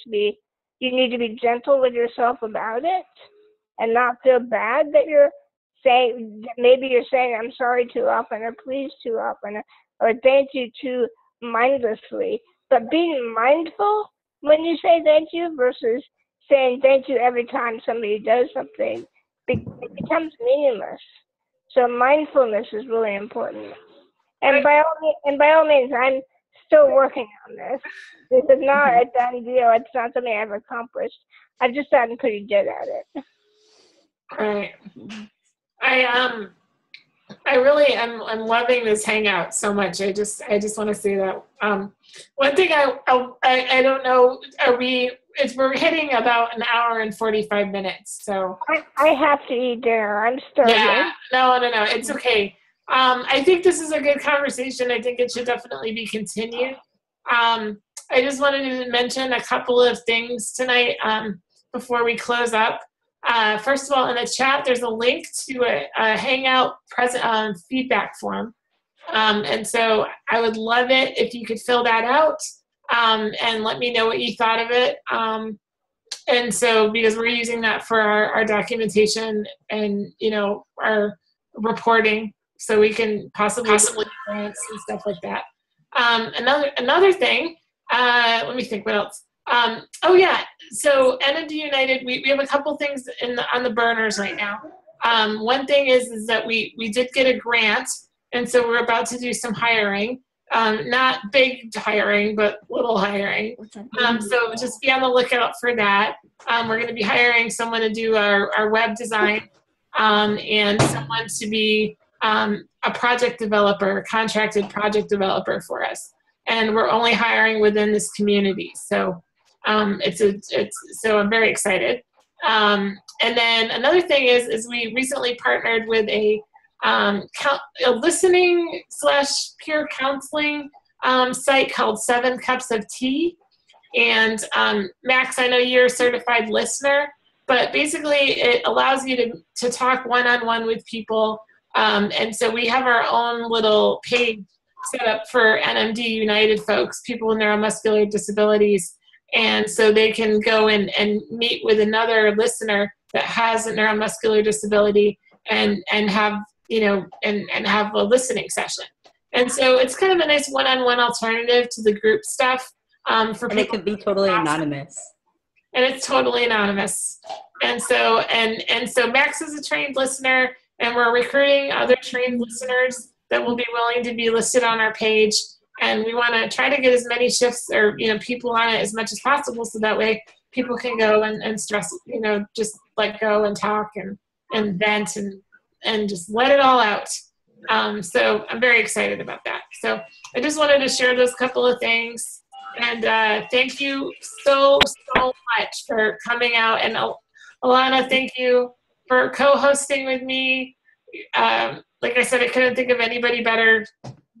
need to be gentle with yourself about it and not feel bad that maybe you're saying I'm sorry too often, or please too often, or thank you too mindlessly. But being mindful when you say thank you versus saying thank you every time somebody does something, it becomes meaningless. So mindfulness is really important. And by all means, I'm still working on this. This is not a done deal. It's not something I've accomplished. I've just gotten pretty good at it. Right. I really am. I'm loving this hangout so much. I just want to say that. One thing I don't know. We're hitting about an hour and 45 minutes. So I have to eat dinner. I'm starving. Yeah. No. It's okay. I think this is a good conversation. I think it should definitely be continued. I just wanted to mention a couple of things tonight before we close up. First of all, in the chat, there's a link to a Hangout feedback form. And so I would love it if you could fill that out and let me know what you thought of it. And so, because we're using that for our documentation and, you know, our reporting, so we can possibly grants and stuff like that. Another thing, let me think what else. Oh yeah, so NMD United, we have a couple things on the burners right now. One thing is that we did get a grant, and so we're about to do some hiring. Not big hiring, but little hiring. So just be on the lookout for that. We're going to be hiring someone to do our web design, and someone to be a project developer, contracted project developer for us. And we're only hiring within this community. So so I'm very excited. And then another thing is we recently partnered with a listening / peer counseling site called 7 Cups of Tea. And Max, I know you're a certified listener, but basically it allows you to talk one-on-one with people. And so we have our own little page set up for NMD United folks, people with neuromuscular disabilities. And so they can go and meet with another listener that has a neuromuscular disability and have, you know, and have a listening session. And so it's kind of a nice one-on-one alternative to the group stuff. For people. And it could be totally anonymous. And it's totally anonymous. And so Max is a trained listener, and we're recruiting other trained listeners that will be willing to be listed on our page. And we want to try to get as many shifts or, you know, people on it as much as possible, so that way people can go and stress, you know, just let go and talk and vent and just let it all out. So I'm very excited about that. So I just wanted to share those couple of things. And thank you so much for coming out. And Alana, thank you for co-hosting with me. Like I said, I couldn't think of anybody better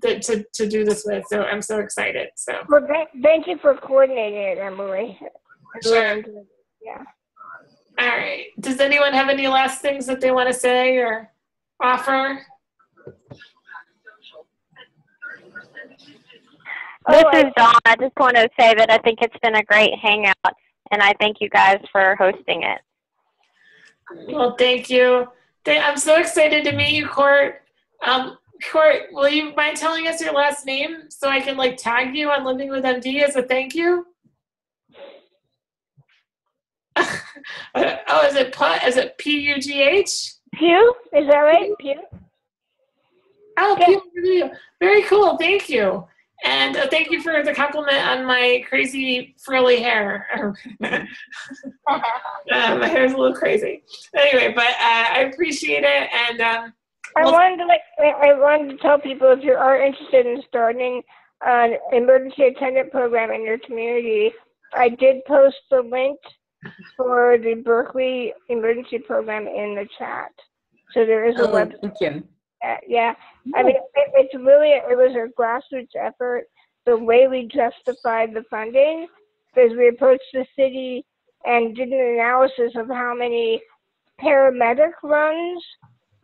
to do this with, so I'm so excited. So well, thank you for coordinating it, Emily. Sure. Yeah. All right. Does anyone have any last things that they want to say or offer? This is Dawn. I just want to say that I think it's been a great hangout, and I thank you guys for hosting it. Well, thank you. I'm so excited to meet you, Court. Court, will you mind telling us your last name so I can like tag you on Living with MD as a thank you? Oh, is it P-U-G-H? Pew? Is that right? Pew? Oh, Pew. Very cool. Thank you. And thank you for the compliment on my crazy frilly hair. My hair is a little crazy. Anyway, but I appreciate it. And I wanted to tell people, if you are interested in starting an emergency attendant program in your community, I did post the link for the Berkeley emergency program in the chat. So there is a website. Thank you. Yeah, I mean, it was a grassroots effort. The way we justified the funding is we approached the city and did an analysis of how many paramedic runs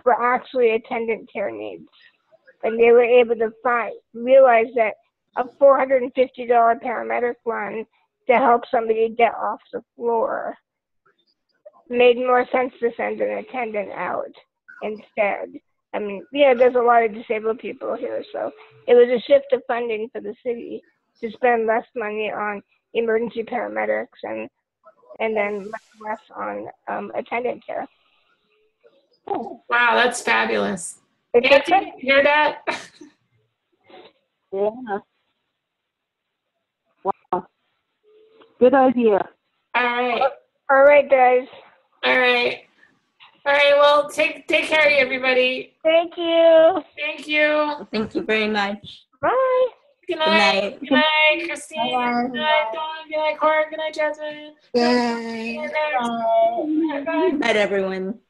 were actually attendant care needs. And they were able to realize that a $450 paramedic run to help somebody get off the floor made more sense to send an attendant out instead. I mean, yeah, there's a lot of disabled people here, so it was a shift of funding for the city to spend less money on emergency paramedics and then much less on attendant care. Wow, that's fabulous. Anthony, you hear that? Yeah. Wow. Good idea. All right. All right, guys. All right. All right. Well, take care, everybody. Thank you. Thank you. Thank you very much. Bye. Good night. Good night, Christine. Good night, Dawn. Good night, Cora. Good night, Jasmine. Bye. Good night. Good night, everyone.